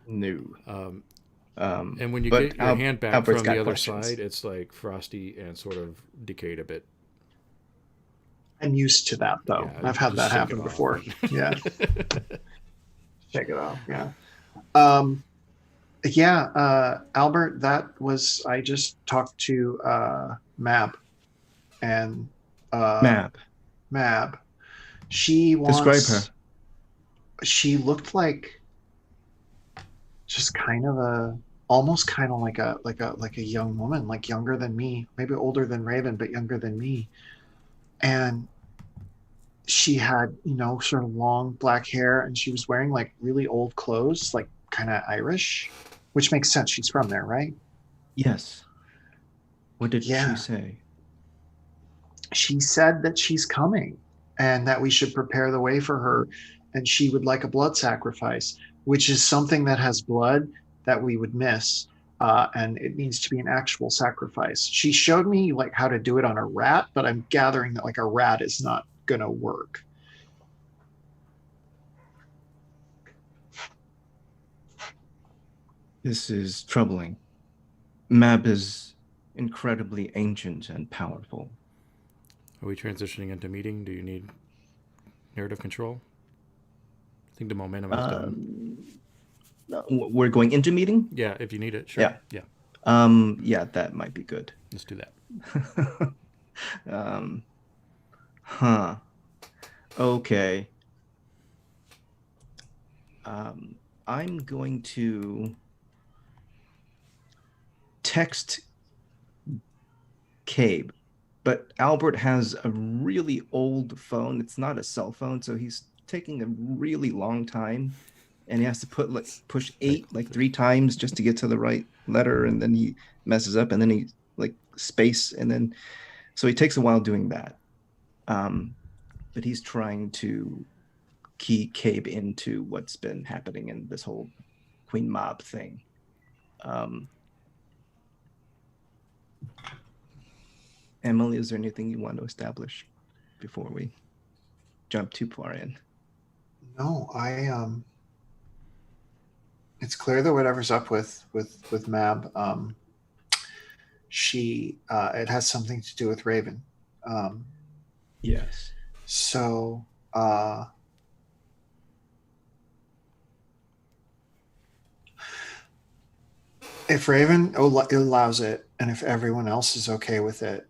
No.
And when you get your hand back
Albert's
from the other
questions.
side, it's like frosty and sort of decayed a bit.
I'm used to that, though.
Yeah,
I've had that happen before. Yeah. Shake it off. Yeah. Albert, I just talked to Mab. And Mab. She wants.
Describe her.
She looked like just kind of almost kind of like a young woman, like younger than me, maybe older than Raven, but younger than me. And she had, sort of long black hair, and she was wearing, like, really old clothes, like kind of Irish, which makes sense. She's from there, right?
Yes. What did she say?
She said that she's coming and that we should prepare the way for her. And she would like a blood sacrifice, which is something that has blood that we would miss. And it needs to be an actual sacrifice. She showed me, like, how to do it on a rat, but I'm gathering that, like, a rat is not going to work.
This is troubling. Mab is incredibly ancient and powerful.
Are we transitioning into meeting? Do you need narrative control? I think the momentum is done.
We're going into meeting?
Yeah, if you need it, sure.
Yeah. Yeah, that might be good.
Let's do that.
Okay. I'm going to text Cabe, but Albert has a really old phone. It's not a cell phone, so he's taking a really long time, and he has to push 8 like 3 times just to get to the right letter, and then he messes up, and then he space, and then so he takes a while doing that. But he's trying to key Cabe into what's been happening in this whole Queen Mob thing. Emily, is there anything you want to establish before we jump too far in?
No, it's clear that whatever's up with Mab, it has something to do with Raven.
Yes.
So if Raven allows it, and if everyone else is okay with it,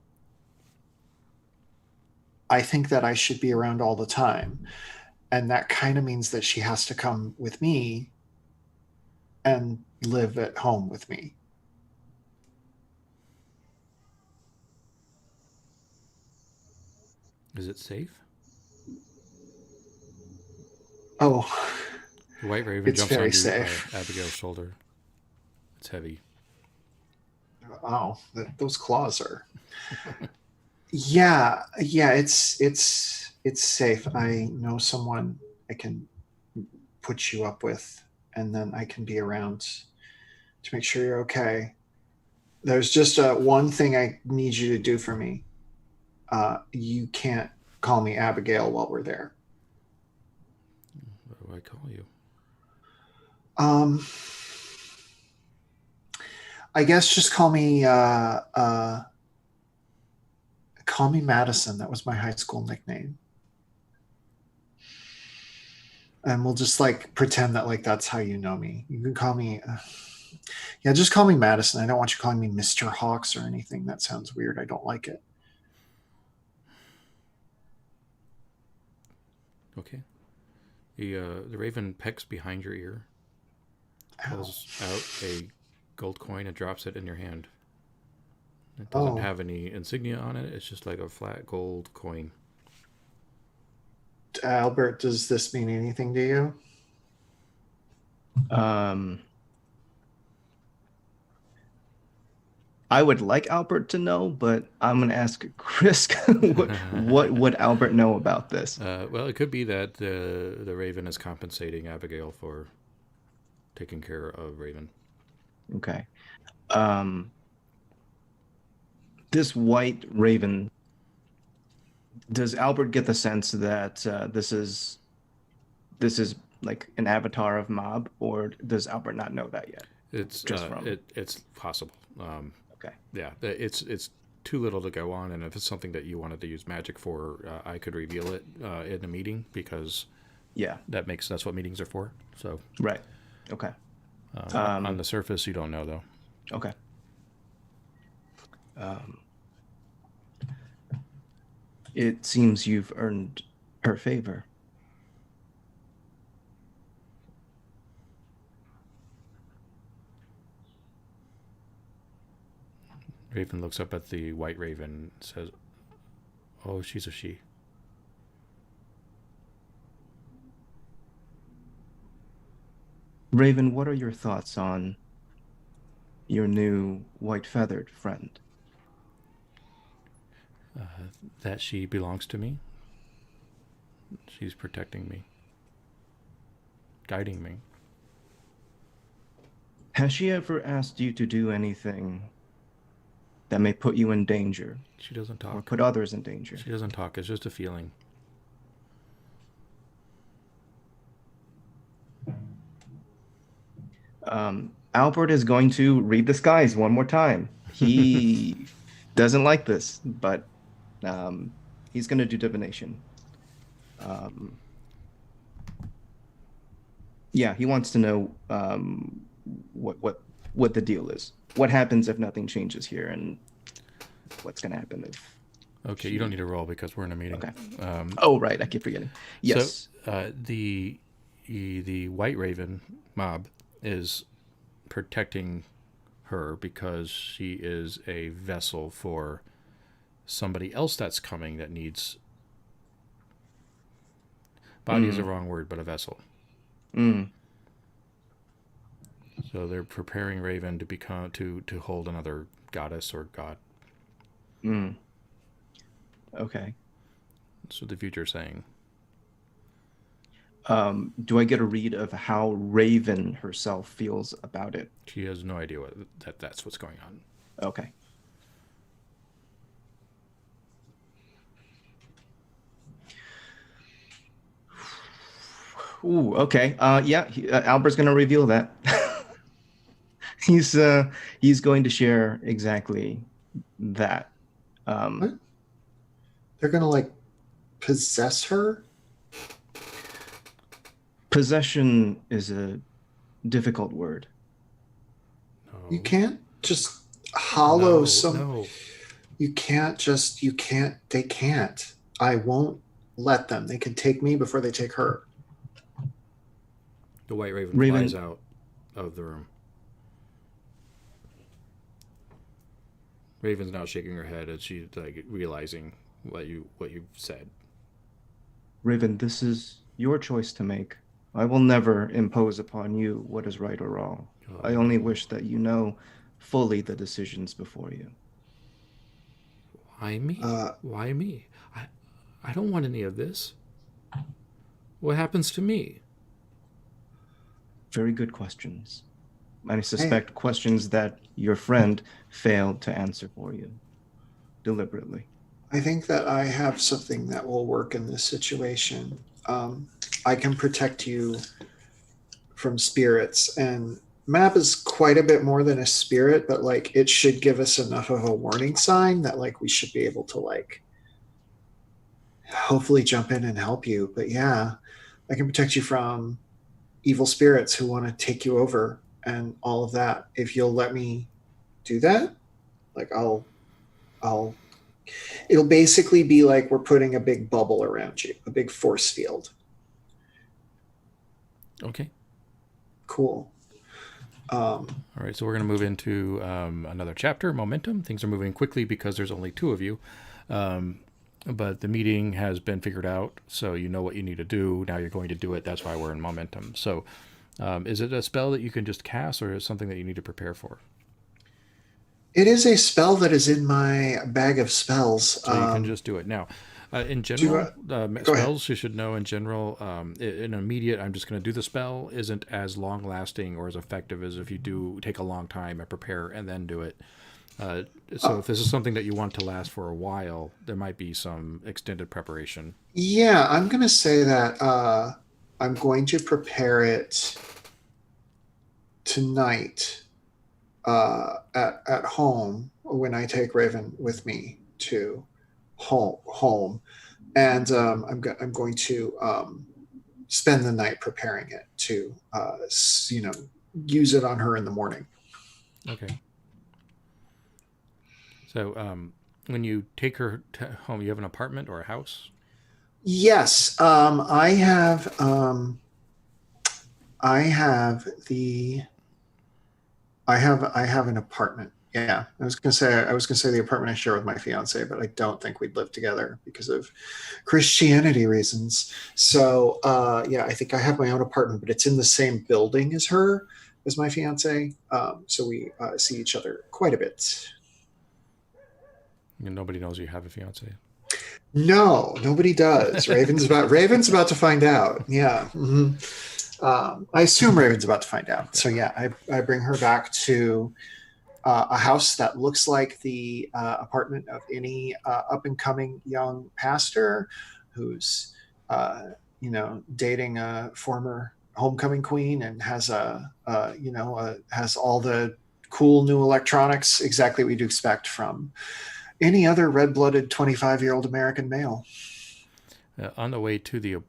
I think that I should be around all the time. And that kind of means that she has to come with me and live at home with me.
Is it safe?
Oh,
The white raven
it's
jumps
very
onto
safe.
Abigail's shoulder. It's heavy.
Oh, those claws are. Yeah, it's safe. I know someone I can put you up with, and then I can be around to make sure you're okay. There's just one thing I need you to do for me. You can't call me Abigail while we're there.
What do I call you?
I guess just call me Madison. That was my high school nickname. And we'll just like pretend that like that's how you know me. You can call me yeah, just call me Madison. I don't want you calling me Mr. Hawks or anything. That sounds weird. I don't like it.
Okay. The raven pecks behind your ear, pulls out a gold coin and drops it in your hand. It doesn't have any insignia on it. It's just like a flat gold coin.
Albert, does this mean anything to you?
I would like Albert to know, but I'm going to ask Chris, what would Albert know about this?
Well, it could be that the raven is compensating Abigail for taking care of Raven.
Okay. This white raven, does Albert get the sense that this is like an avatar of Mob, or does Albert not know that yet?
It's it's possible.
Okay.
Yeah, it's too little to go on, and if it's something that you wanted to use magic for, I could reveal it in a meeting, because that's what meetings are for. So
right. Okay.
On the surface, you don't know though.
Okay. It seems you've earned her favor.
Raven looks up at the white raven and says, "Oh, she's a she."
Raven, what are your thoughts on your new white-feathered friend?
That she belongs to me. She's protecting me, guiding me.
Has she ever asked you to do anything that may put you in danger?
She doesn't talk.
Or put others in danger?
She doesn't talk. It's just a feeling.
Albert is going to read the skies one more time. He doesn't like this, but he's going to do divination. Yeah, he wants to know what the deal is. What happens if nothing changes here, and what's going to happen if...
Okay, you don't need to roll because we're in a meeting.
Okay. Oh, right. I keep forgetting. Yes.
So the white raven Mob is protecting her because she is a vessel for somebody else that's coming that needs... Body is the wrong word, but a vessel. So they're preparing Raven to become to hold another goddess or god.
Okay.
That's what the future's saying.
Do I get a read of how Raven herself feels about it?
She has no idea that's what's going on.
Okay. Ooh, okay. Albert's gonna reveal that. He's going to share exactly that.
What? They're gonna like possess her?
Possession is a difficult word.
No.
You can't just hollow some.
No.
You can't. They can't. I won't let them. They can take me before they take her.
The White Raven
Raven-
flies out of the room. Raven's now shaking her head as she's like realizing what you've said.
Raven, this is your choice to make. I will never impose upon you what is right or wrong. I only wish that you know fully the decisions before you.
Why me? Why me? I don't want any of this. What happens to me?
Very good questions. And I suspect questions that your friend failed to answer for you deliberately.
I think that I have something that will work in this situation. I can protect you from spirits, and map is quite a bit more than a spirit, but like it should give us enough of a warning sign that like we should be able to like hopefully jump in and help you. But yeah, I can protect you from evil spirits who want to take you over and all of that. If you'll let me do that, like I'll it'll basically be like we're putting a big bubble around you, a big force field.
Okay.
Cool.
All right, so we're going to move into another chapter, momentum. Things are moving quickly because there's only two of you. But the meeting has been figured out, so you know what you need to do. Now you're going to do it. That's why we're in momentum. So is it a spell that you can just cast, or is it something that you need to prepare for?
It is a spell that is in my bag of spells.
So you can just do it. Now, in general, spells you should know in general, in immediate, I'm just going to do the spell, isn't as long-lasting or as effective as if you do take a long time and prepare and then do it. So if this is something that you want to last for a while, there might be some extended preparation.
Yeah, I'm going to say that I'm going to prepare it tonight at home when I take Raven with me to home. And I'm going to spend the night preparing it to, use it on her in the morning.
Okay. So when you take her home, you have an apartment or a house?
Yes, I have an apartment. Yeah, I was gonna say the apartment I share with my fiance, but I don't think we'd live together because of Christianity reasons. So yeah, I think I have my own apartment, but it's in the same building as my fiance. So we see each other quite a bit.
And nobody knows you have a fiance.
No, nobody does. Raven's about to find out. Yeah. Mm-hmm. I assume Raven's about to find out. So yeah, I bring her back to a house that looks like the apartment of any up and coming young pastor who's dating a former homecoming queen and has has all the cool new electronics, exactly what you'd expect from any other red-blooded 25-year-old American male.
On the way to the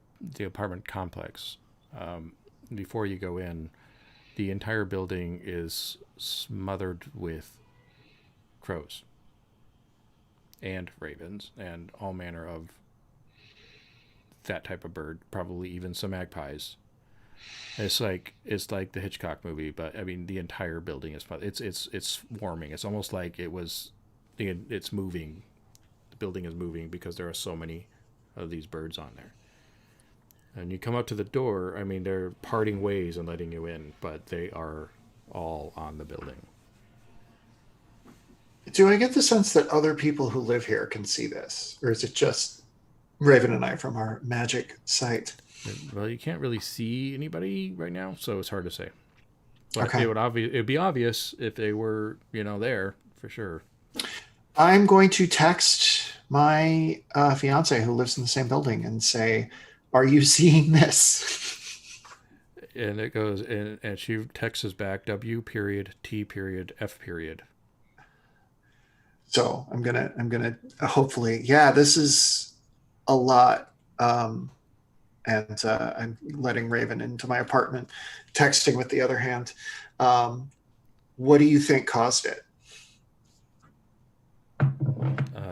apartment complex, before you go in, the entire building is smothered with crows and ravens and all manner of that type of bird, probably even some magpies. It's like the Hitchcock movie, but I mean the entire building is it's swarming. It's almost like it's moving. The building is moving because there are so many of these birds on there. And you come up to the door, I mean, they're parting ways and letting you in, but they are all on the building.
Do I get the sense that other people who live here can see this? Or is it just Raven and I from our magic site?
Well, you can't really see anybody right now, so it's hard to say. But
okay.
It'd be obvious if they were, there, for sure.
I'm going to text my fiance who lives in the same building and say, "Are you seeing this?"
And it goes, and she texts us back, W.T.F.
So I'm gonna hopefully, yeah, this is a lot. And I'm letting Raven into my apartment, texting with the other hand. What do you think caused it?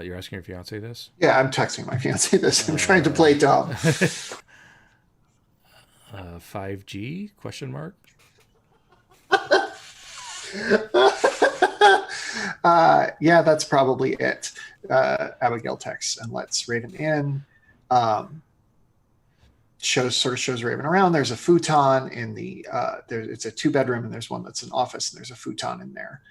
You're asking your fiance this?
Yeah, I'm texting my fiance this. I'm trying to play dumb.
5G? Question mark.
Yeah, that's probably it. Abigail texts and lets Raven in. Shows Raven around. There's a futon in the it's a 2-bedroom, and there's one that's an office, and there's a futon in there,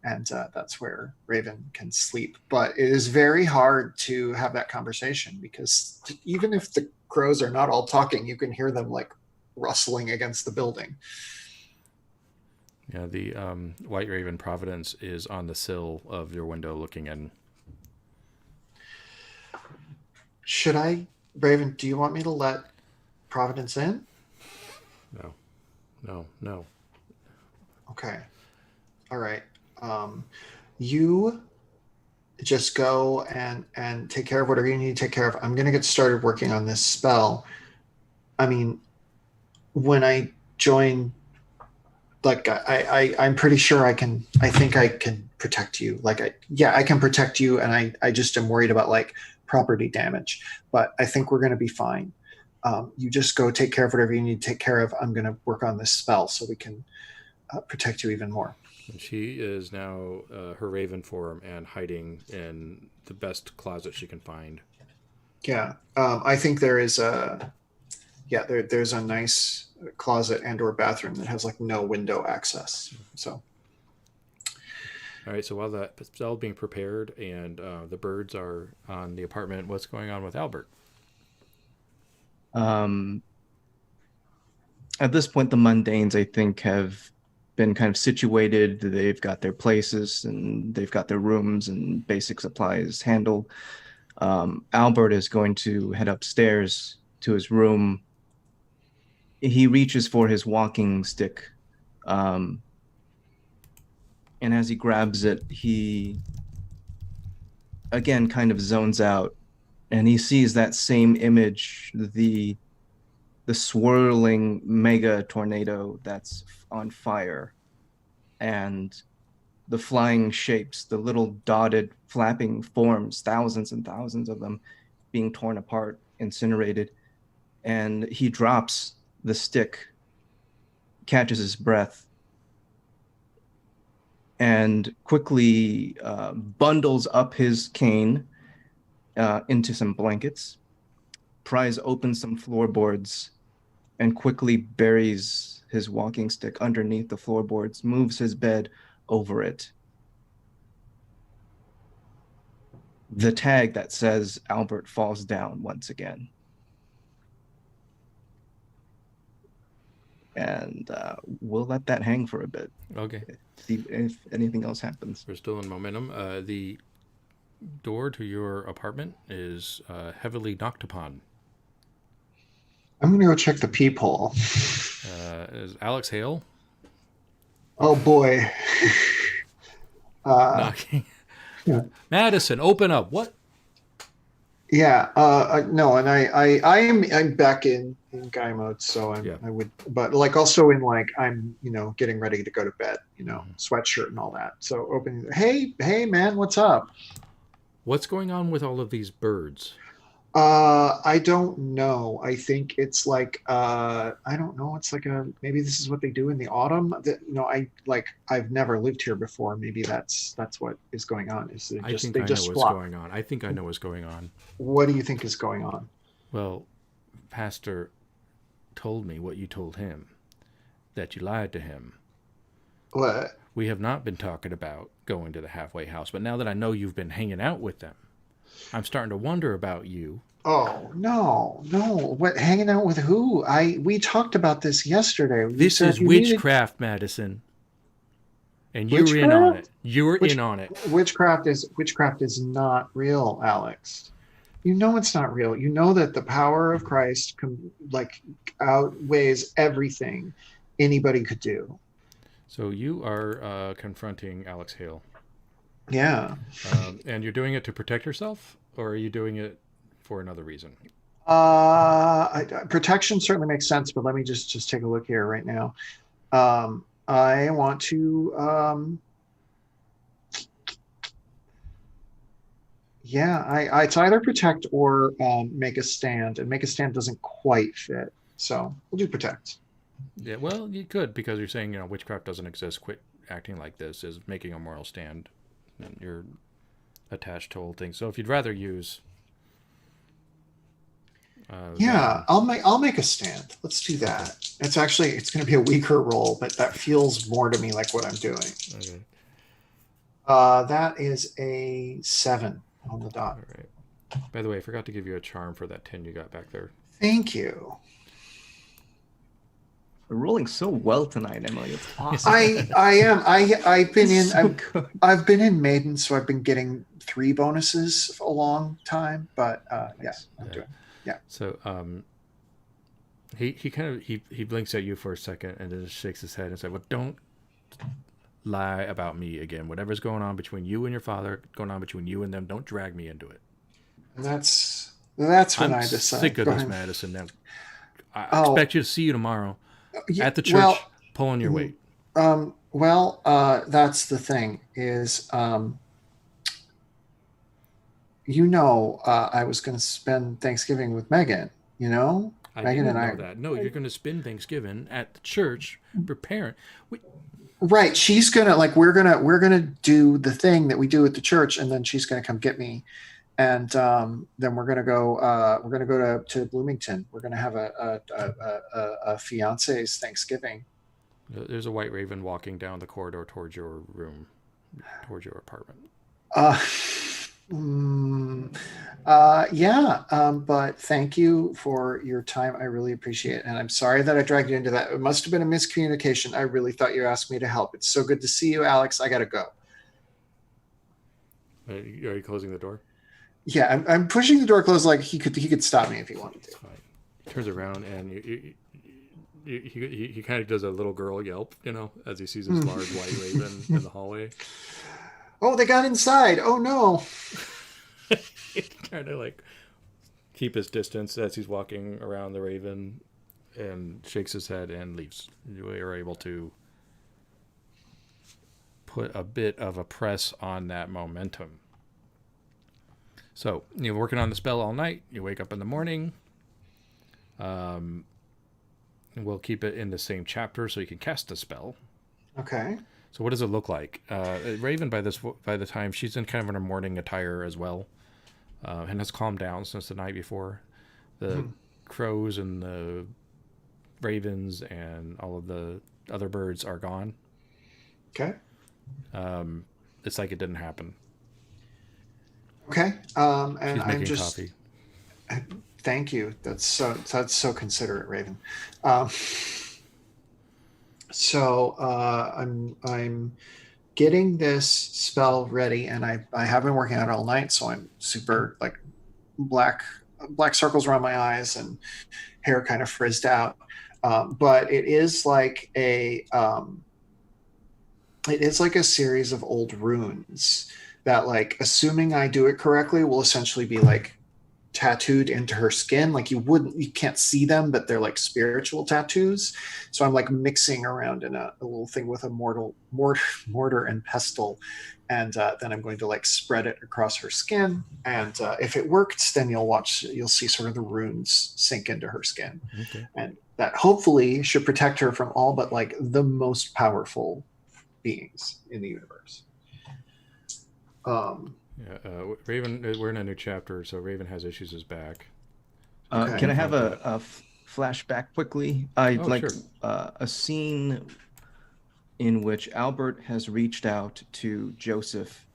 and that's where Raven can sleep. But it is very hard to have that conversation because even if the crows are not all talking, you can hear them like rustling against the building.
Yeah, the White Raven Providence is on the sill of your window looking in.
Should I, Raven, do you want me to let Providence in?
No.
Okay. All right. You just go and take care of whatever you need to take care of. I'm going to get started working on this spell. I mean, when I join, like, I'm pretty sure I think I can protect you. Like, I can protect you, and I just am worried about like property damage, but I think we're going to be fine. You just go take care of whatever you need to take care of. I'm going to work on this spell so we can protect you even more.
And she is now her raven form and hiding in the best closet she can find.
Yeah, I think there is there's a nice closet and or bathroom that has like no window access. So.
All right, so while that spell being prepared and the birds are on the apartment, what's going on with Albert?
At this point, the mundanes, I think, have been kind of situated. They've got their places and they've got their rooms and basic supplies handled. Albert is going to head upstairs to his room. He reaches for his walking stick. And as he grabs it, he again kind of zones out, and he sees that same image, the swirling mega tornado that's on fire, and the flying shapes, the little dotted flapping forms, thousands and thousands of them being torn apart, incinerated. And he drops the stick, catches his breath, and quickly bundles up his cane into some blankets, pries open some floorboards, and quickly buries his walking stick underneath the floorboards, moves his bed over it. The tag that says Albert falls down once again. And we'll let that hang for a bit.
Okay.
See if anything else happens.
We're still in momentum. The door to your apartment is heavily knocked upon.
I'm going to go check the peephole.
Is Alex Hale?
Oh, boy.
Knocking.
Yeah.
Madison, open up. What?
Yeah. No, and I'm back in guy mode, so I would, but like also in like I'm getting ready to go to bed, sweatshirt and all that. So opening, hey man, what's up?
What's going on with all of these birds?
I don't know. I think it's like I don't know. It's like maybe this is what they do in the autumn. I've never lived here before. Maybe that's what is going on. Is they just
I know what's going on. I think I know what's going on.
What do you think is going on?
Well, Pastor told me what you told him, that you lied to him.
What?
We have not been talking about going to the halfway house, but now that I know you've been hanging out with them, I'm starting to wonder about you.
Oh, no. What, hanging out with who? We talked about this yesterday.
This is witchcraft, Madison. And you were in on it. You were in on it.
Witchcraft is not real, Alex. You know it's not real. You know that the power of Christ outweighs everything anybody could do.
So you are confronting Alex Hale.
Yeah.
And you're doing it to protect yourself, or are you doing it for another reason?
Protection certainly makes sense, but let me just take a look here right now. I want to. Yeah, it's either protect or make a stand, and make a stand doesn't quite fit, so we'll do protect.
Yeah, well, you could, because you're saying, witchcraft doesn't exist. Quit acting like this is making a moral stand, and you're attached to old things. So if you'd rather use,
Yeah, I'll make a stand. Let's do that. It's going to be a weaker roll, but that feels more to me like what I'm doing.
Okay.
That is a 7 on the dot.
All right. By the way, I forgot to give you a charm for that 10 you got back there.
Thank you.
We're rolling so well tonight, Emily. It's awesome.
I am. I've been in.
So good.
I've been in Maiden, so I've been getting 3 bonuses for a long time. But yes, I'm doing. Yeah.
So he kind of he blinks at you for a second and then just shakes his head and said, "Well, don't lie about me again. Whatever's going on between you and your father, going on between you and them, don't drag me into it."
And that's when I decide.
Sick of this medicine now. I expect you to see you tomorrow at the church, pulling your weight.
That's the thing is, I was going to spend Thanksgiving with Megan.
Megan and I. That. No, you're going to spend Thanksgiving at the church preparing.
Right. She's gonna we're gonna do the thing that we do at the church, and then she's gonna come get me, and then we're gonna go to Bloomington. We're gonna have a fiance's Thanksgiving.
There's a white raven walking down the corridor towards your room, towards your apartment.
But thank you for your time. I really appreciate it. And I'm sorry that I dragged you into that. It must have been a miscommunication. I really thought you asked me to help. It's so good to see you, Alex. I got to go.
Are you closing the door?
Yeah, I'm pushing the door closed like he could stop me if he wanted to.
Fine. He turns around and he kind of does a little girl yelp, as he sees this large white raven in the hallway.
Oh, they got inside. Oh, no.
Trying to keep his distance as he's walking around the raven and shakes his head and leaves. You are able to put a bit of a press on that momentum. So you're working on the spell all night. You wake up in the morning. We'll keep it in the same chapter so you can cast the spell.
Okay.
So what does it look like? Raven, by the time she's in kind of in her morning attire as well, and has calmed down since the night before. The crows and the ravens and all of the other birds are gone.
Okay.
It's like it didn't happen.
Okay. And
she's making
I'm just.
Coffee.
Thank you. That's so considerate, Raven. I'm getting this spell ready, and I have been working on it all night, so I'm super black circles around my eyes and hair kind of frizzed out. But it is like a series of old runes that, assuming I do it correctly, will essentially be tattooed into her skin. You can't see them, but they're spiritual tattoos. So I'm mixing around in a little thing with a mortar and pestle, and then I'm going to spread it across her skin. And if it worked, then you'll see sort of the runes sink into her skin.
Okay.
And that hopefully should protect her from all but the most powerful beings in the universe.
Raven, we're in a new chapter, so Raven has issues his back.
Okay. Can I have a flashback quickly?
Sure.
A scene in which Albert has reached out to Joseph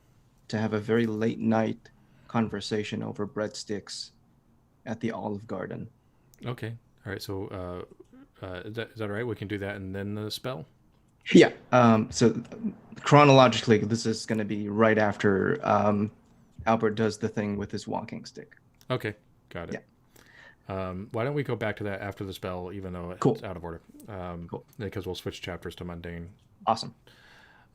to have a very late night conversation over breadsticks at the Olive Garden.
Okay. All right. So is that all right? We can do that and then the spell?
Yeah. So chronologically, this is going to be right after Albert does the thing with his walking stick.
Okay. Got it. Yeah. Why don't we go back to that after the spell, even though it's out of order?
Cool.
Because we'll switch chapters to mundane.
Awesome.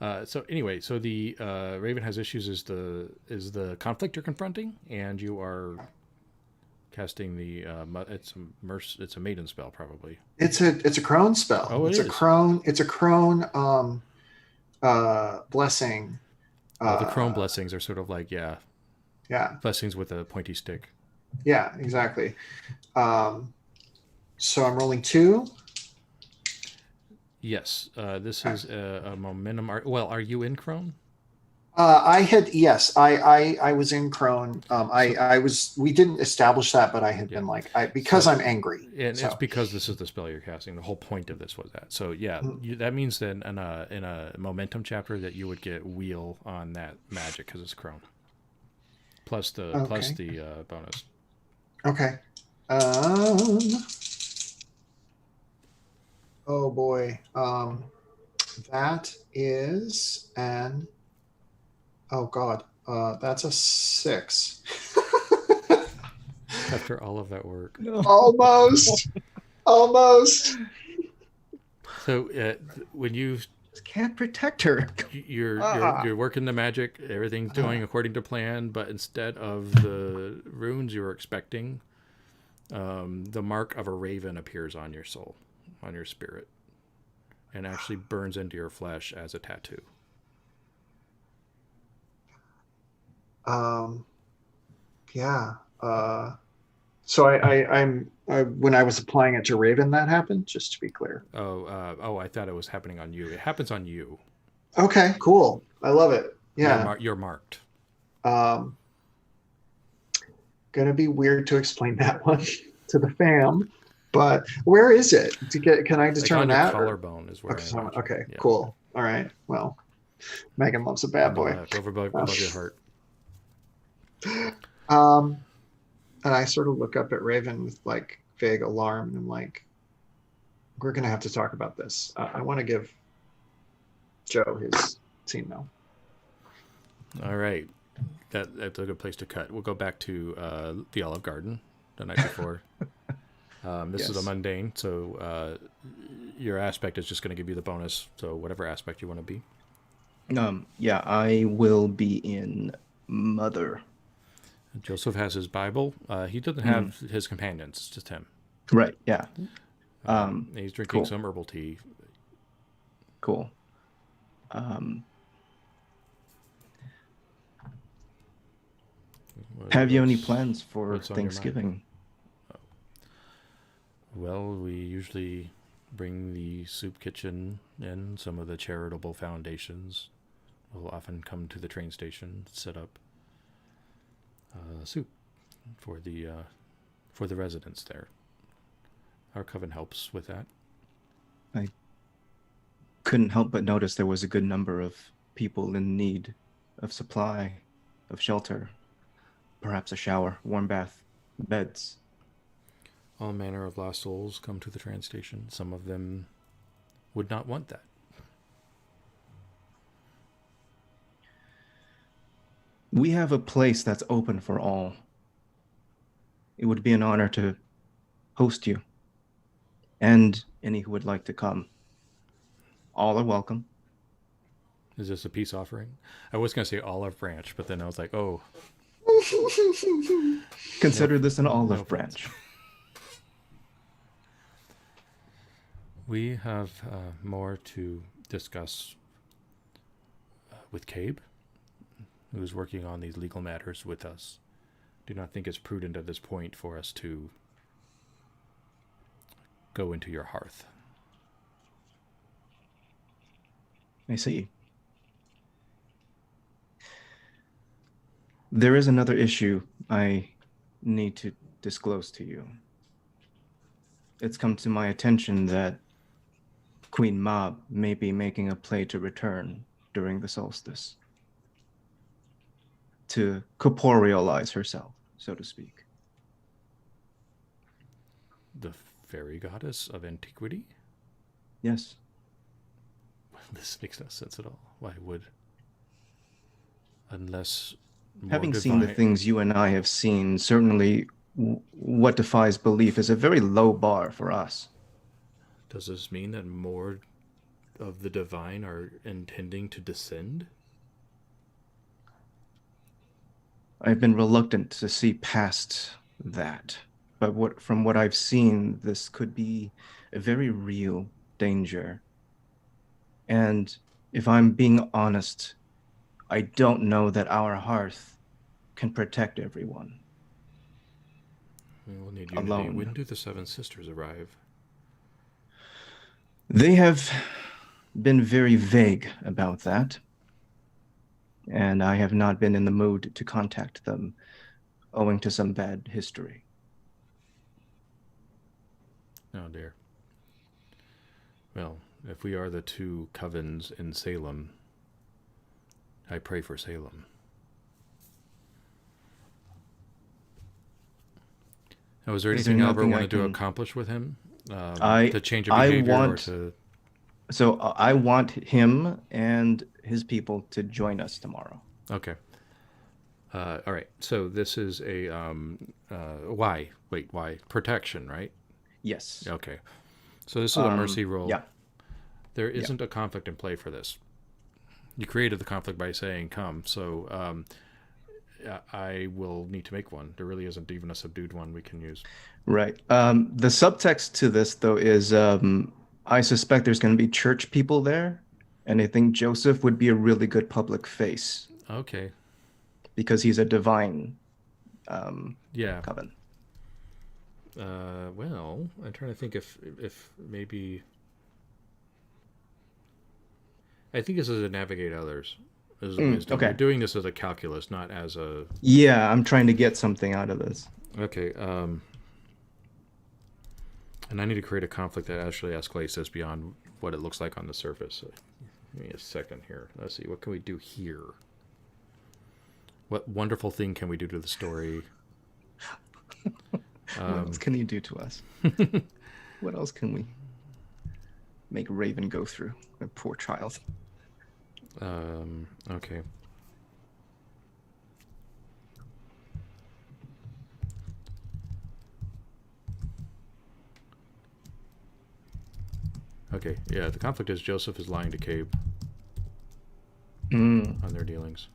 So anyway, so the Raven has issues is the conflict you're confronting, and you are casting the it's a maiden spell probably.
It's a crone spell.
Oh,
it's a crone. It's a crone blessing.
The crone blessings are sort of like
yeah,
blessings with a pointy stick.
Yeah, exactly. So I'm rolling 2.
Yes, this is a momentum. Are you in crone?
Yes, I was in crone. I was. We didn't establish that, but I had been like, I'm angry.
And it's because this is the spell you're casting. The whole point of this was that. So yeah, that means that in a momentum chapter that you would get wheel on that magic because it's crone. Plus the bonus.
Okay. Oh boy. That is an. Oh God. That's a 6.
After all of that work.
No.
Almost.
So when you
Just can't protect her.
you're working the magic, everything's going according to plan, but instead of the runes you were expecting, the mark of a raven appears on your soul, on your spirit, and actually burns into your flesh as a tattoo.
Yeah. So I'm when I was applying it to Raven, that happened. Just to be clear.
I thought it was happening on you. It happens on you.
Okay, cool. I love it. Yeah.
You're marked.
Gonna be weird to explain that one to the fam, but where is it? Can I determine
like on
that?
Your collarbone is where.
Okay, yeah. Cool. All right. Well, Megan loves a bad boy.
Over above your heart.
And I sort of look up at Raven with like vague alarm, and I'm like, we're gonna have to talk about this. I want to give Joe his scene now.
All right, that's a good place to cut. We'll go back to the Olive Garden the night before. This is a mundane, so your aspect is just going to give you the bonus. So whatever aspect you want to be.
Yeah, I will be in Mother.
Joseph has his Bible. He doesn't have his companions; it's just him.
Right. Yeah.
He's drinking some herbal tea.
Cool. Have you any plans for Thanksgiving?
Well, we usually bring the soup kitchen in. Some of the charitable foundations will often come to the train station, set up soup for the residents there. Our coven helps with that.
I couldn't help but notice there was a good number of people in need of supply, of shelter, perhaps a shower, warm bath, beds.
All manner of lost souls come to the train station. Some of them would not want that.
We have a place that's open for all. It would be an honor to host you and any who would like to come. All are welcome.
Is this a peace offering? I was going to say olive branch, but then I was like, oh.
Consider this an olive branch.
We have more to discuss with Cabe, who is working on these legal matters with us. Do not think it's prudent at this point for us to go into your hearth.
I see. There is another issue I need to disclose to you. It's come to my attention that Queen Mab may be making a play to return during the solstice, to corporealize herself, so to speak.
The fairy goddess of antiquity?
Yes.
This makes no sense at all. Why would? Unless...
Having seen the things you and I have seen, certainly what defies belief is a very low bar for us.
Does this mean that more of the divine are intending to descend?
I've been reluctant to see past that. But from what I've seen, this could be a very real danger. And if I'm being honest, I don't know that our hearth can protect everyone.
We'll need unity.
Alone.
When do the Seven Sisters arrive?
They have been very vague about that. And I have not been in the mood to contact them, owing to some bad history.
Oh, dear. Well, if we are the two covens in Salem, I pray for Salem. Now, is there anything Albert wanted to accomplish with him? To change of behavior
So I want him and his people to join us tomorrow.
Okay. All right. So this is a why? Wait, why? Protection, right?
Yes.
Okay. So this is a mercy roll.
Yeah.
There isn't a conflict in play for this. You created the conflict by saying come. So I will need to make one. There really isn't even a subdued one we can use.
Right. The subtext to this, though, is I suspect there's going to be church people there, and I think Joseph would be a really good public face.
Okay.
Because he's a divine coven.
Well, I'm trying to think if maybe... I think this is to navigate others. This is wisdom.
Okay.
You're doing this as a calculus, not as a...
Yeah, I'm trying to get something out of this.
Okay. And I need to create a conflict that actually escalates this beyond what it looks like on the surface. So give me a second here. Let's see. What can we do here? What wonderful thing can we do to the story?
What else can you do to us? What else can we make Raven go through? A poor child.
Okay. Okay, yeah, the conflict is Joseph is lying to Cabe on their dealings.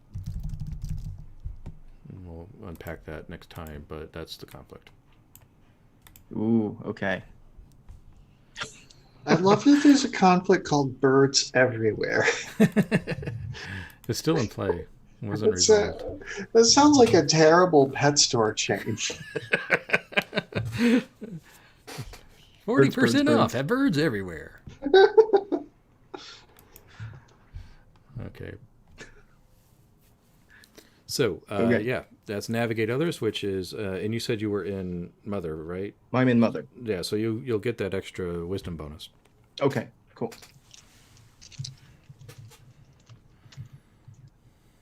And we'll unpack that next time, but that's the conflict.
Ooh, okay.
I love that there's a conflict called birds everywhere.
It's still in play. It wasn't resolved.
That sounds like a terrible pet store chain.
40% off at Birds Everywhere. Okay. So, yeah, that's Navigate Others, which is, and you said you were in Mother, right?
I'm in Mother.
Yeah, so you'll get that extra wisdom bonus.
Okay, cool.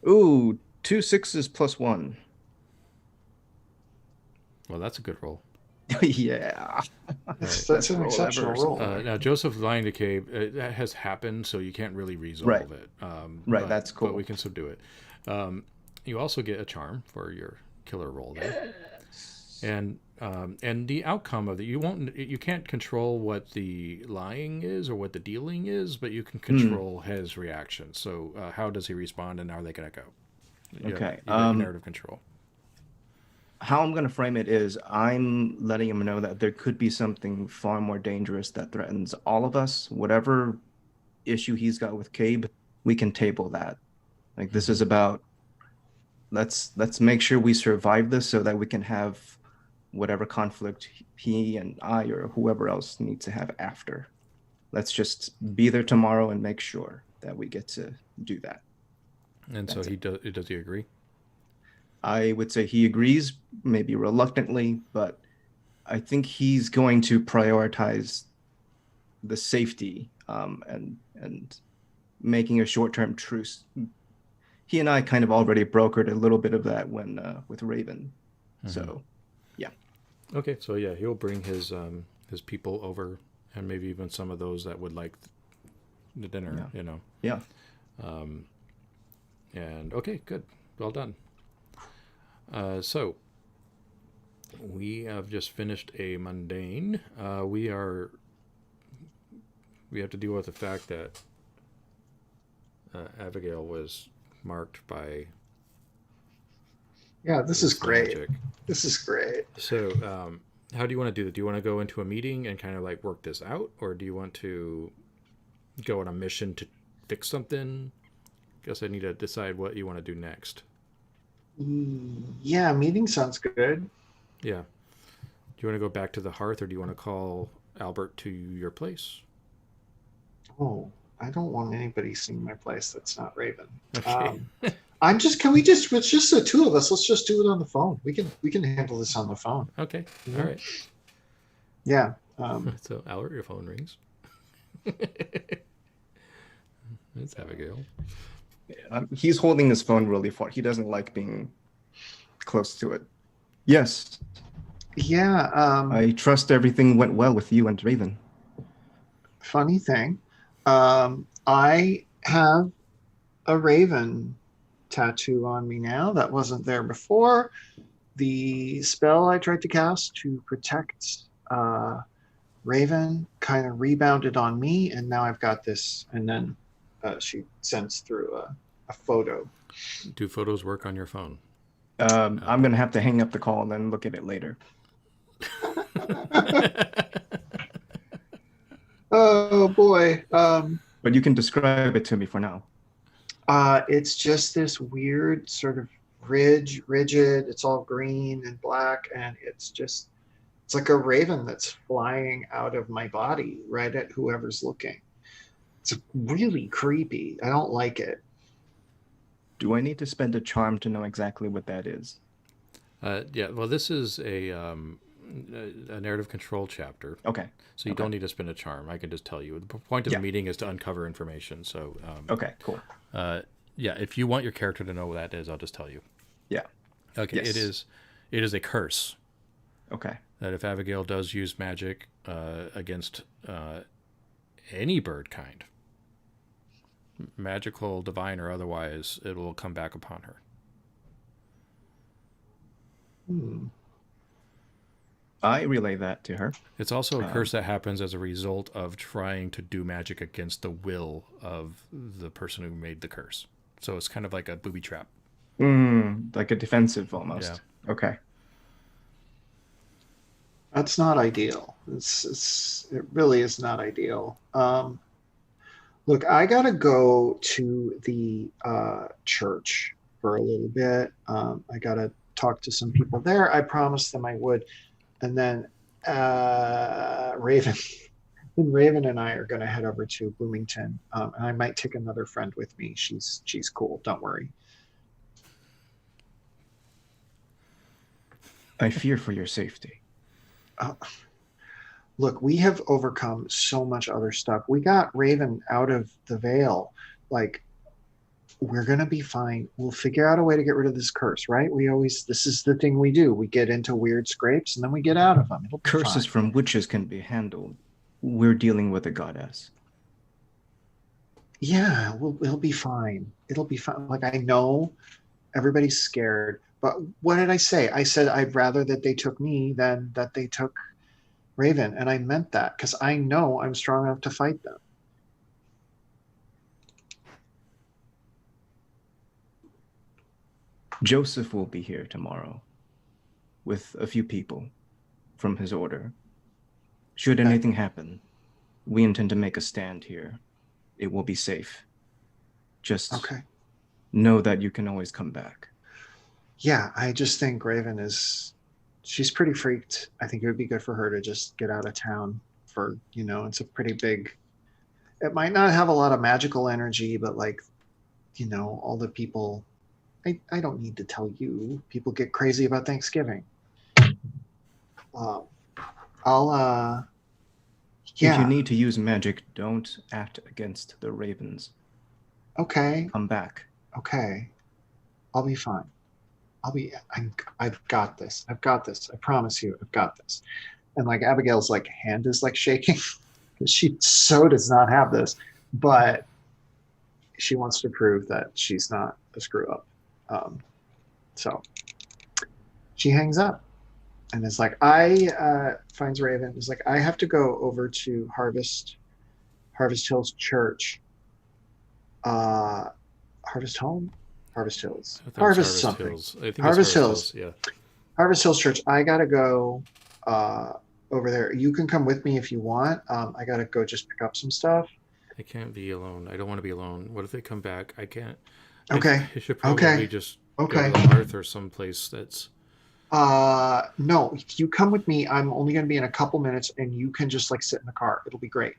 Ooh, 2 6s plus 1.
Well, that's a good roll.
Yeah.
That's an exceptional roll.
Now, Joseph lying to Cabe, that has happened, so you can't really resolve it.
Right, that's cool.
But we can subdue it. You also get a charm for your killer roll there. Yes. And the outcome of it, you can't control what the lying is or what the dealing is, but you can control his reaction. So how does he respond, and how are they going to go?
Okay.
You have narrative control.
How I'm going to frame it is I'm letting him know that there could be something far more dangerous that threatens all of us. Whatever issue he's got with Cabe, we can table that. Like, this is about let's make sure we survive this so that we can have whatever conflict he and I or whoever else needs to have after. Let's just be there tomorrow and make sure that we get to do that.
And that's so does he agree?
I would say he agrees, maybe reluctantly, but I think he's going to prioritize the safety and making a short-term truce. He and I kind of already brokered a little bit of that when with Raven. Mm-hmm. So, yeah.
Okay, so yeah, he'll bring his people over, and maybe even some of those that would like the dinner.
Yeah.
You know.
Yeah.
And okay, good, well done. So we have just finished a mundane. We have to deal with the fact that Abigail was marked by
Yeah, this is great.
magic.
This is great.
So, how do you want to do that? Do you want to go into a meeting and kind of like work this out, or do you want to go on a mission to fix something? Guess I need to decide what you want to do next.
Yeah, meeting sounds good.
Yeah. Do you want to go back to the hearth, or do you want to call Albert to your place?
Oh, I don't want anybody seeing my place that's not Raven.
Okay.
It's just the two of us. Let's just do it on the phone. We can handle this on the phone.
Okay.
Mhm.
All right.
Yeah.
So, Albert, your phone rings. It's Abigail.
He's holding his phone really far. He doesn't like being close to it. Yes.
Yeah.
I trust everything went well with you and Raven.
Funny thing, I have a Raven tattoo on me now that wasn't there before. The spell I tried to cast to protect Raven kind of rebounded on me, and now I've got this. And then she sends through a photo.
Do photos work on your phone?
I'm going to have to hang up the call and then look at it later.
Oh boy.
But you can describe it to me for now.
It's just this weird sort of rigid. It's all green and black, and it's like a raven that's flying out of my body right at whoever's looking. It's really creepy. I don't like it.
Do I need to spend a charm to know exactly what that is?
Yeah, well, this is a narrative control chapter.
Okay.
So you don't need to spend a charm. I can just tell you. The point of the meeting is to uncover information. So
okay, cool.
Yeah, if you want your character to know what that is, I'll just tell you.
Yeah.
Okay. Yes. It is a curse.
Okay.
That if Abigail does use magic against any bird kind, magical, divine, or otherwise, it will come back upon her.
I relay that to her.
It's also a curse that happens as a result of trying to do magic against the will of the person who made the curse. So it's kind of like a booby trap.
Like a defensive almost. Yeah. Okay.
That's not ideal. It really is not ideal. Look, I got to go to the church for a little bit. I got to talk to some people there. I promised them I would. And then Raven and I are going to head over to Bloomington. And I might take another friend with me. She's cool. Don't worry.
I fear for your safety.
Look, we have overcome so much other stuff. We got Raven out of the veil. Like, we're going to be fine. We'll figure out a way to get rid of this curse, right? This is the thing we do. We get into weird scrapes and then we get out of them.
Curses from witches can be handled. We're dealing with a goddess.
Yeah, it'll be fine. It'll be fine. Like, I know everybody's scared, but what did I say? I said I'd rather that they took me than that they took Raven. And I meant that because I know I'm strong enough to fight them.
Joseph will be here tomorrow with a few people from his order. Should anything happen, we intend to make a stand here. It will be safe. Just know that you can always come back.
Yeah, I just think Raven she's pretty freaked. I think it would be good for her to just get out of town for, it's a pretty big, it might not have a lot of magical energy, but like, all the people, I don't need to tell you, people get crazy about Thanksgiving.
If you need to use magic, don't act against the ravens.
Okay.
Come back.
Okay. I'll be fine. I've got this. I've got this. I promise you, I've got this. And like Abigail's like hand is like shaking because she so does not have this, but she wants to prove that she's not a screw up. So she hangs up and is like, finds Raven, is like, I have to go over to Harvest Hills Church. Harvest Home, Harvest Hills,
I thought it was
Harvest
Harvest
something,
Hills. I think it's
Harvest
Harvest
Hills,
Hills. Yeah.
Harvest Hills Church. I gotta go over there. You can come with me if you want. I gotta go just pick up some stuff.
I can't be alone. I don't want to be alone. What if they come back? I can't.
Okay.
I should probably
Okay.
just go to
Okay.
the hearth or someplace that's.
No, if you come with me, I'm only gonna be in a couple minutes, and you can just like sit in the car. It'll be great.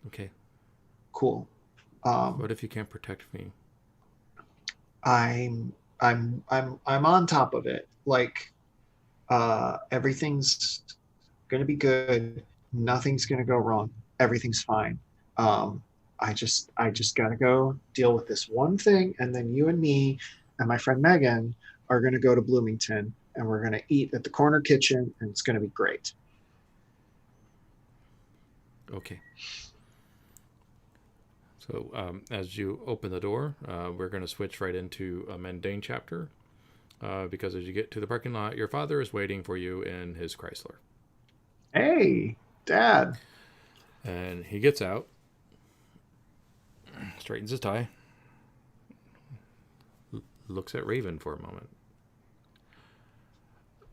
Okay.
Cool.
What if you can't protect me?
I'm on top of it. Like, everything's gonna be good. Nothing's gonna go wrong. Everything's fine. Um, I just gotta go deal with this one thing, and then you and me and my friend Megan are gonna go to Bloomington, and we're gonna eat at the corner kitchen, and it's gonna be great.
Okay. So as you open the door, we're going to switch right into a mundane chapter because as you get to the parking lot, your father is waiting for you in his Chrysler.
Hey, Dad.
And he gets out, straightens his tie, looks at Raven for a moment.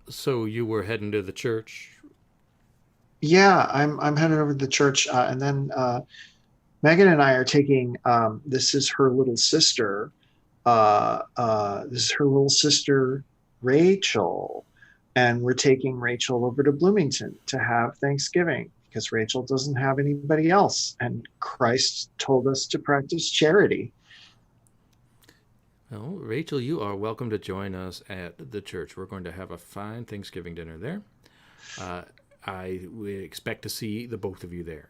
So you were heading to the church?
Yeah, I'm headed over to the church, and then Megan and I are taking. This is her little sister. This is her little sister, Rachel, and we're taking Rachel over to Bloomington to have Thanksgiving because Rachel doesn't have anybody else, and Christ told us to practice charity.
Well, Rachel, you are welcome to join us at the church. We're going to have a fine Thanksgiving dinner there. I expect to see the both of you there.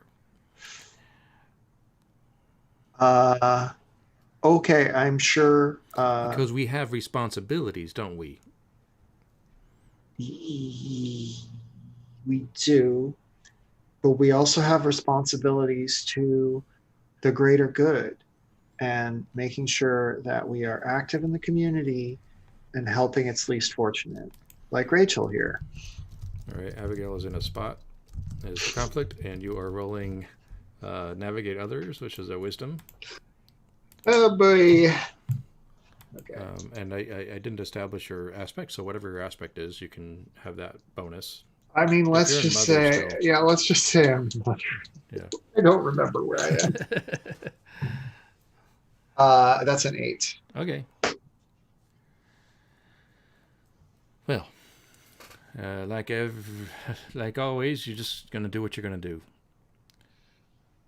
Okay, I'm sure.
Because we have responsibilities, don't we?
We do, but we also have responsibilities to the greater good and making sure that we are active in the community and helping its least fortunate, like Rachel here.
All right, Abigail is in a spot. That is the conflict, and you are rolling Navigate Others, which is a wisdom.
Oh boy. Okay.
And I didn't establish your aspect, so whatever your aspect is, you can have that bonus.
I mean, let's just say,
still.
yeah, let's just say I'm mother.
Yeah.
I don't remember where I am. That's an 8.
Okay. Well, like always, you're just gonna do what you're gonna do.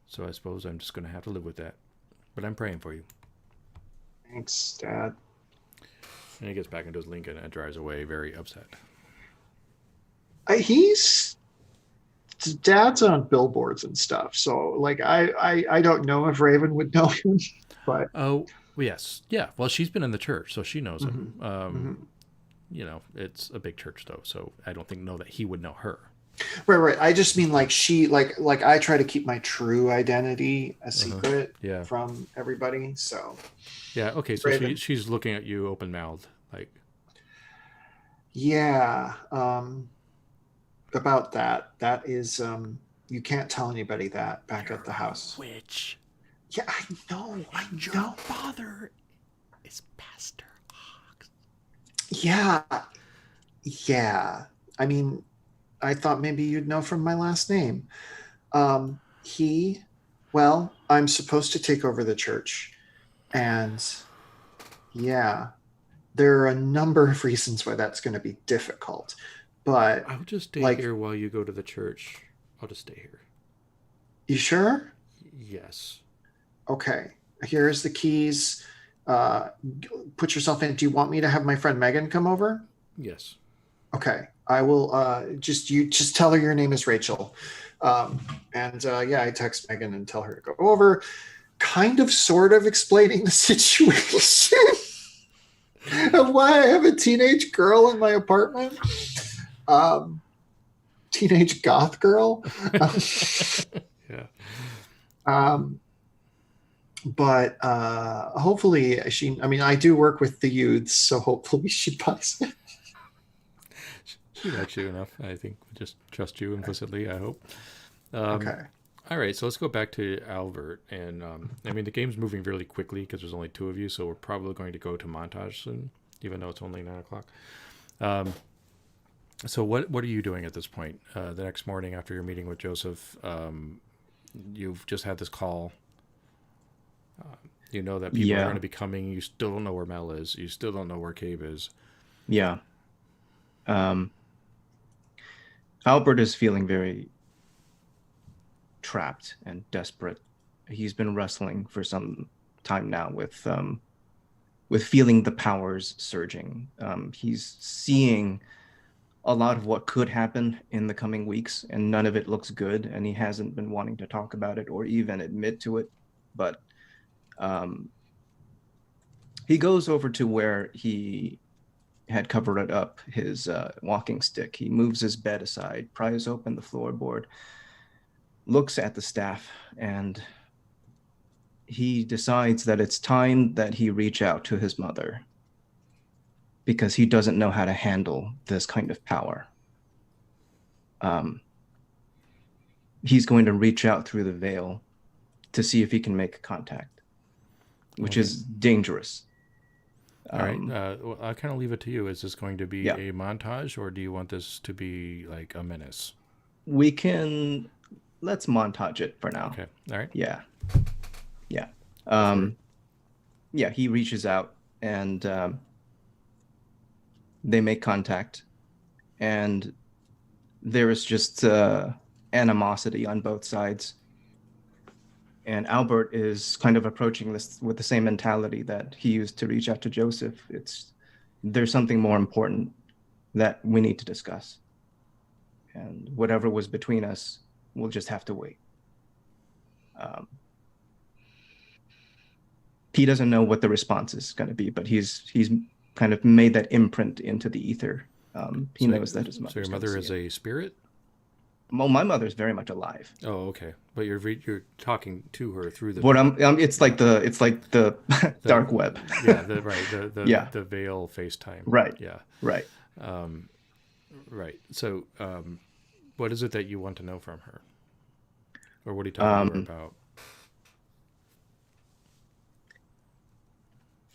So I suppose I'm just gonna have to live with that. But I'm praying for you.
Thanks, Dad.
And he gets back into his Lincoln and drives away, very upset.
Dad's on billboards and stuff, so like I don't know if Raven would know him, but
oh yes, yeah. Well, she's been in the church, so she knows him. You know, it's a big church though, so I don't know that he would know her.
Right. I just mean like she like I try to keep my true identity a secret from everybody. So
yeah, okay. So she's looking at you open mouthed, like
yeah. About that. That is you can't tell anybody that back at the house.
Witch.
Yeah, I know.
Your father is Pastor Hawks.
Yeah. I mean, I thought maybe you'd know from my last name. I'm supposed to take over the church. And yeah, there are a number of reasons why that's going to be difficult. But
I'll just stay here while you go to the church. I'll just stay here.
You sure?
Yes.
Okay. Here's the keys. Put yourself in. Do you want me to have my friend Megan come over?
Yes.
Okay. I will just tell her your name is Rachel. I text Megan and tell her to go over, kind of sort of explaining the situation of why I have a teenage girl in my apartment. Teenage goth girl.
Yeah.
But hopefully I do work with the youths, so hopefully she buys it.
She likes you enough, I think. Just trust you implicitly, I hope.
Okay.
All right, so let's go back to Albert. And I mean, the game's moving really quickly because there's only two of you, so we're probably going to go to montage soon, even though it's only 9 o'clock. So what are you doing at this point? The next morning after your meeting with Joseph, you've just had this call. You know that people are going to be coming. You still don't know where Mel is. You still don't know where Cabe is.
Yeah. Albert is feeling very trapped and desperate. He's been wrestling for some time now with feeling the powers surging. He's seeing a lot of what could happen in the coming weeks, and none of it looks good, and he hasn't been wanting to talk about it or even admit to it. But he goes over to where he had covered up his walking stick. He moves his bed aside, pries open the floorboard, looks at the staff, and he decides that it's time that he reach out to his mother, because he doesn't know how to handle this kind of power. He's going to reach out through the veil to see if he can make contact, which is dangerous.
All right. Well, I'll kind of leave it to you. Is this going to be a montage, or do you want this to be like a menace?
Let's montage it for now.
Okay. All right.
Yeah. He reaches out, and they make contact, and there is just animosity on both sides. And Albert is kind of approaching this with the same mentality that he used to reach out to Joseph. There's something more important that we need to discuss. And whatever was between us, we'll just have to wait. He doesn't know what the response is going to be, but he's kind of made that imprint into the ether. He knows that his mother.
So your mother is a spirit?
Well, my mother's very much alive.
Oh, okay. But you're talking to her through the.
What it's like the dark web.
Yeah, the veil FaceTime.
Right.
Yeah.
Right.
Right. So, what is it that you want to know from her, or what are you talking to her about?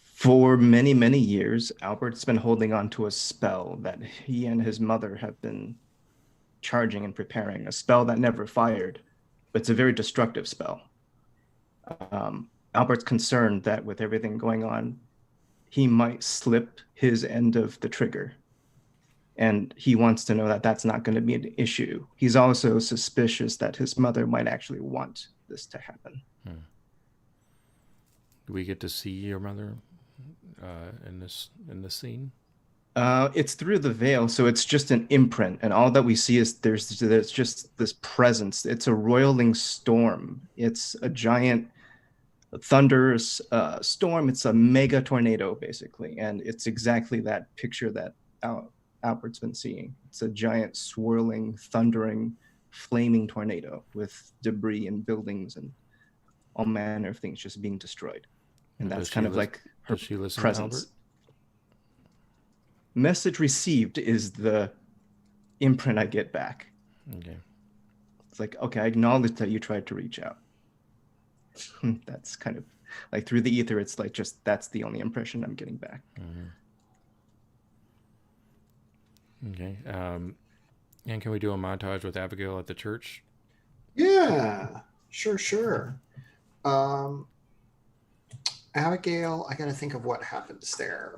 For many, many years, Albert's been holding on to a spell that he and his mother have been charging and preparing, a spell that never fired, but it's a very destructive spell. Albert's concerned that with everything going on, he might slip his end of the trigger. And he wants to know that that's not going to be an issue. He's also suspicious that his mother might actually want this to happen.
Do we get to see your mother in this scene?
It's through the veil, so it's just an imprint, and all that we see is there's just this presence. It's a roiling storm. It's a giant thunderous storm. It's a mega tornado, basically, and it's exactly that picture that Albert's been seeing. It's a giant, swirling, thundering, flaming tornado with debris and buildings and all manner of things just being destroyed. And that's kind of like her presence. Message received is the imprint I get back.
Okay.
It's like, okay, I acknowledge that you tried to reach out. That's kind of like through the ether. It's like just that's the only impression I'm getting back.
Okay. And can we do a montage with Abigail at the church?
Yeah, sure. Abigail, I got to think of what happens there.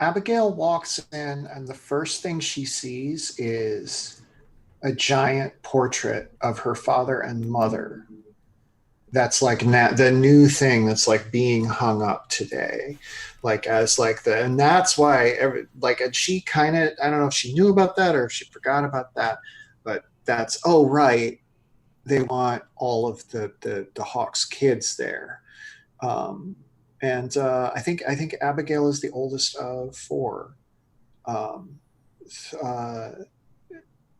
Abigail walks in, and the first thing she sees is a giant portrait of her father and mother. That's like the new thing that's like being hung up today, like as like and that's why and she kind of, I don't know if she knew about that or if she forgot about that, but that's, oh right, they want all of the Hawks kids there. And I think Abigail is the oldest of four.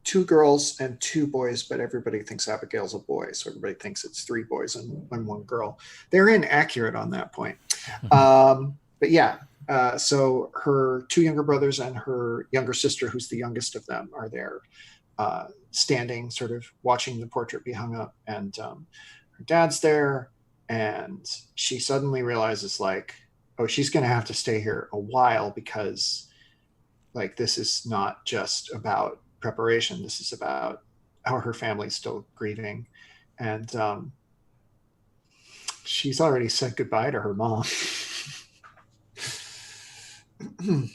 2 girls and 2 boys, but everybody thinks Abigail's a boy, so everybody thinks it's 3 boys and 1 girl. They're inaccurate on that point. But yeah, so her 2 younger brothers and her younger sister, who's the youngest of them, are there. standing, sort of watching the portrait be hung up, and her dad's there, and she suddenly realizes, like, oh, she's going to have to stay here a while, because like this is not just about preparation. This is about how her family's still grieving, and she's already said goodbye to her mom. Boom.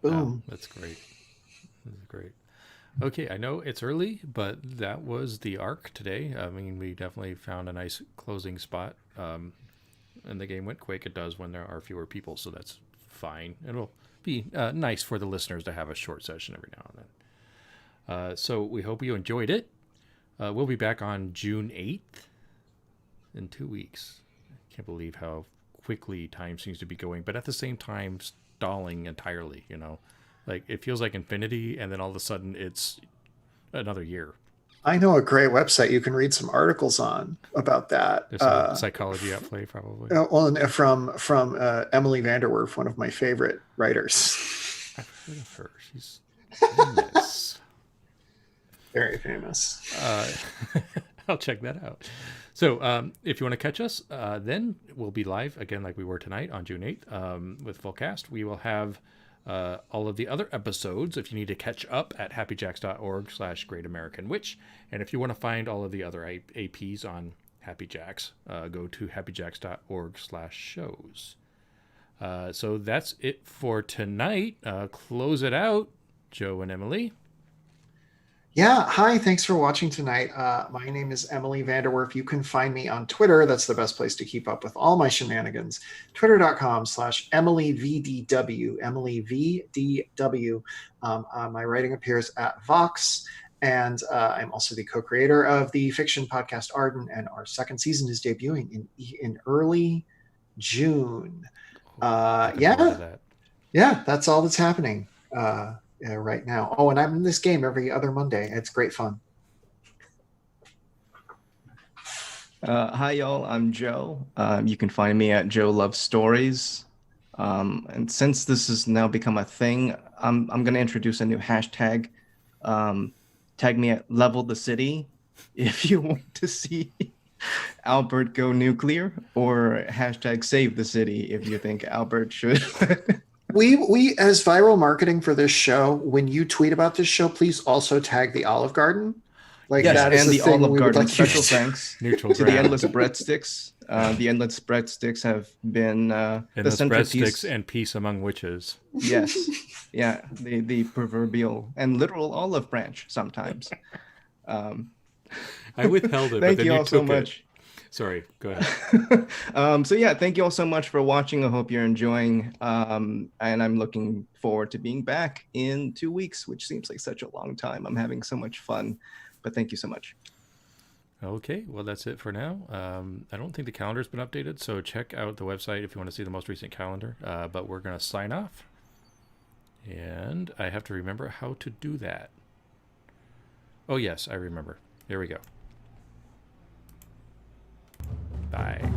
Wow, that's great. That's great. Okay, I know it's early, but that was the arc today. I mean, we definitely found a nice closing spot. And the game went quick. It does when there are fewer people, so that's fine. It'll be nice for the listeners to have a short session every now and then. So we hope you enjoyed it. We'll be back on June 8th in 2 weeks. I can't believe how quickly time seems to be going, but at the same time, stalling entirely, you know? Like, it feels like infinity, and then all of a sudden it's another year.
I know a great website you can read some articles on about that.
There's some psychology at play, probably.
Well, and from Emily Vanderwerff, one of my favorite writers.
I've heard of her. She's famous.
Very famous.
I'll check that out. So if you want to catch us, then we'll be live again like we were tonight on June 8th with full cast. We will have all of the other episodes if you need to catch up at happyjacks.org/Great American Witch. And if you want to find all of the other APs on Happy Jacks, go to happyjacks.org/shows. So that's it for tonight. Close it out, Joe and Emily.
Yeah. Hi. Thanks for watching tonight. My name is Emily Vanderwerff. You can find me on Twitter. That's the best place to keep up with all my shenanigans. Twitter.com/EmilyVDW. EmilyVDW. My writing appears at Vox. And I'm also the co-creator of the fiction podcast Arden. And our second season is debuting in early June. Yeah, that's all that's happening. Right now. Oh, and I'm in this game every other Monday. It's great fun.
Hi, y'all. I'm Joe. You can find me at Joe Loves Stories. And since this has now become a thing, I'm going to introduce a new hashtag. Tag me at Level the City if you want to see Albert go nuclear, or hashtag Save the City if you think Albert should.
We as viral marketing for this show, when you tweet about this show, please also tag the Olive Garden.
Like, yes, that is and the Olive Garden. Like, special thanks
Neutral
to the Endless Breadsticks. The Endless Breadsticks have been the centerpiece.
Breadsticks and peace among witches.
Yes, yeah, the proverbial and literal olive branch sometimes.
I withheld it.
Thank
but then
you all so much.
Sorry, go ahead.
So yeah, thank you all so much for watching. I hope you're enjoying. And I'm looking forward to being back in 2 weeks, which seems like such a long time. I'm having so much fun, but thank you so much.
Okay, well, that's it for now. I don't think the calendar's been updated, so check out the website if you want to see the most recent calendar. But we're going to sign off. And I have to remember how to do that. Oh, yes, I remember. Here we go. Bye.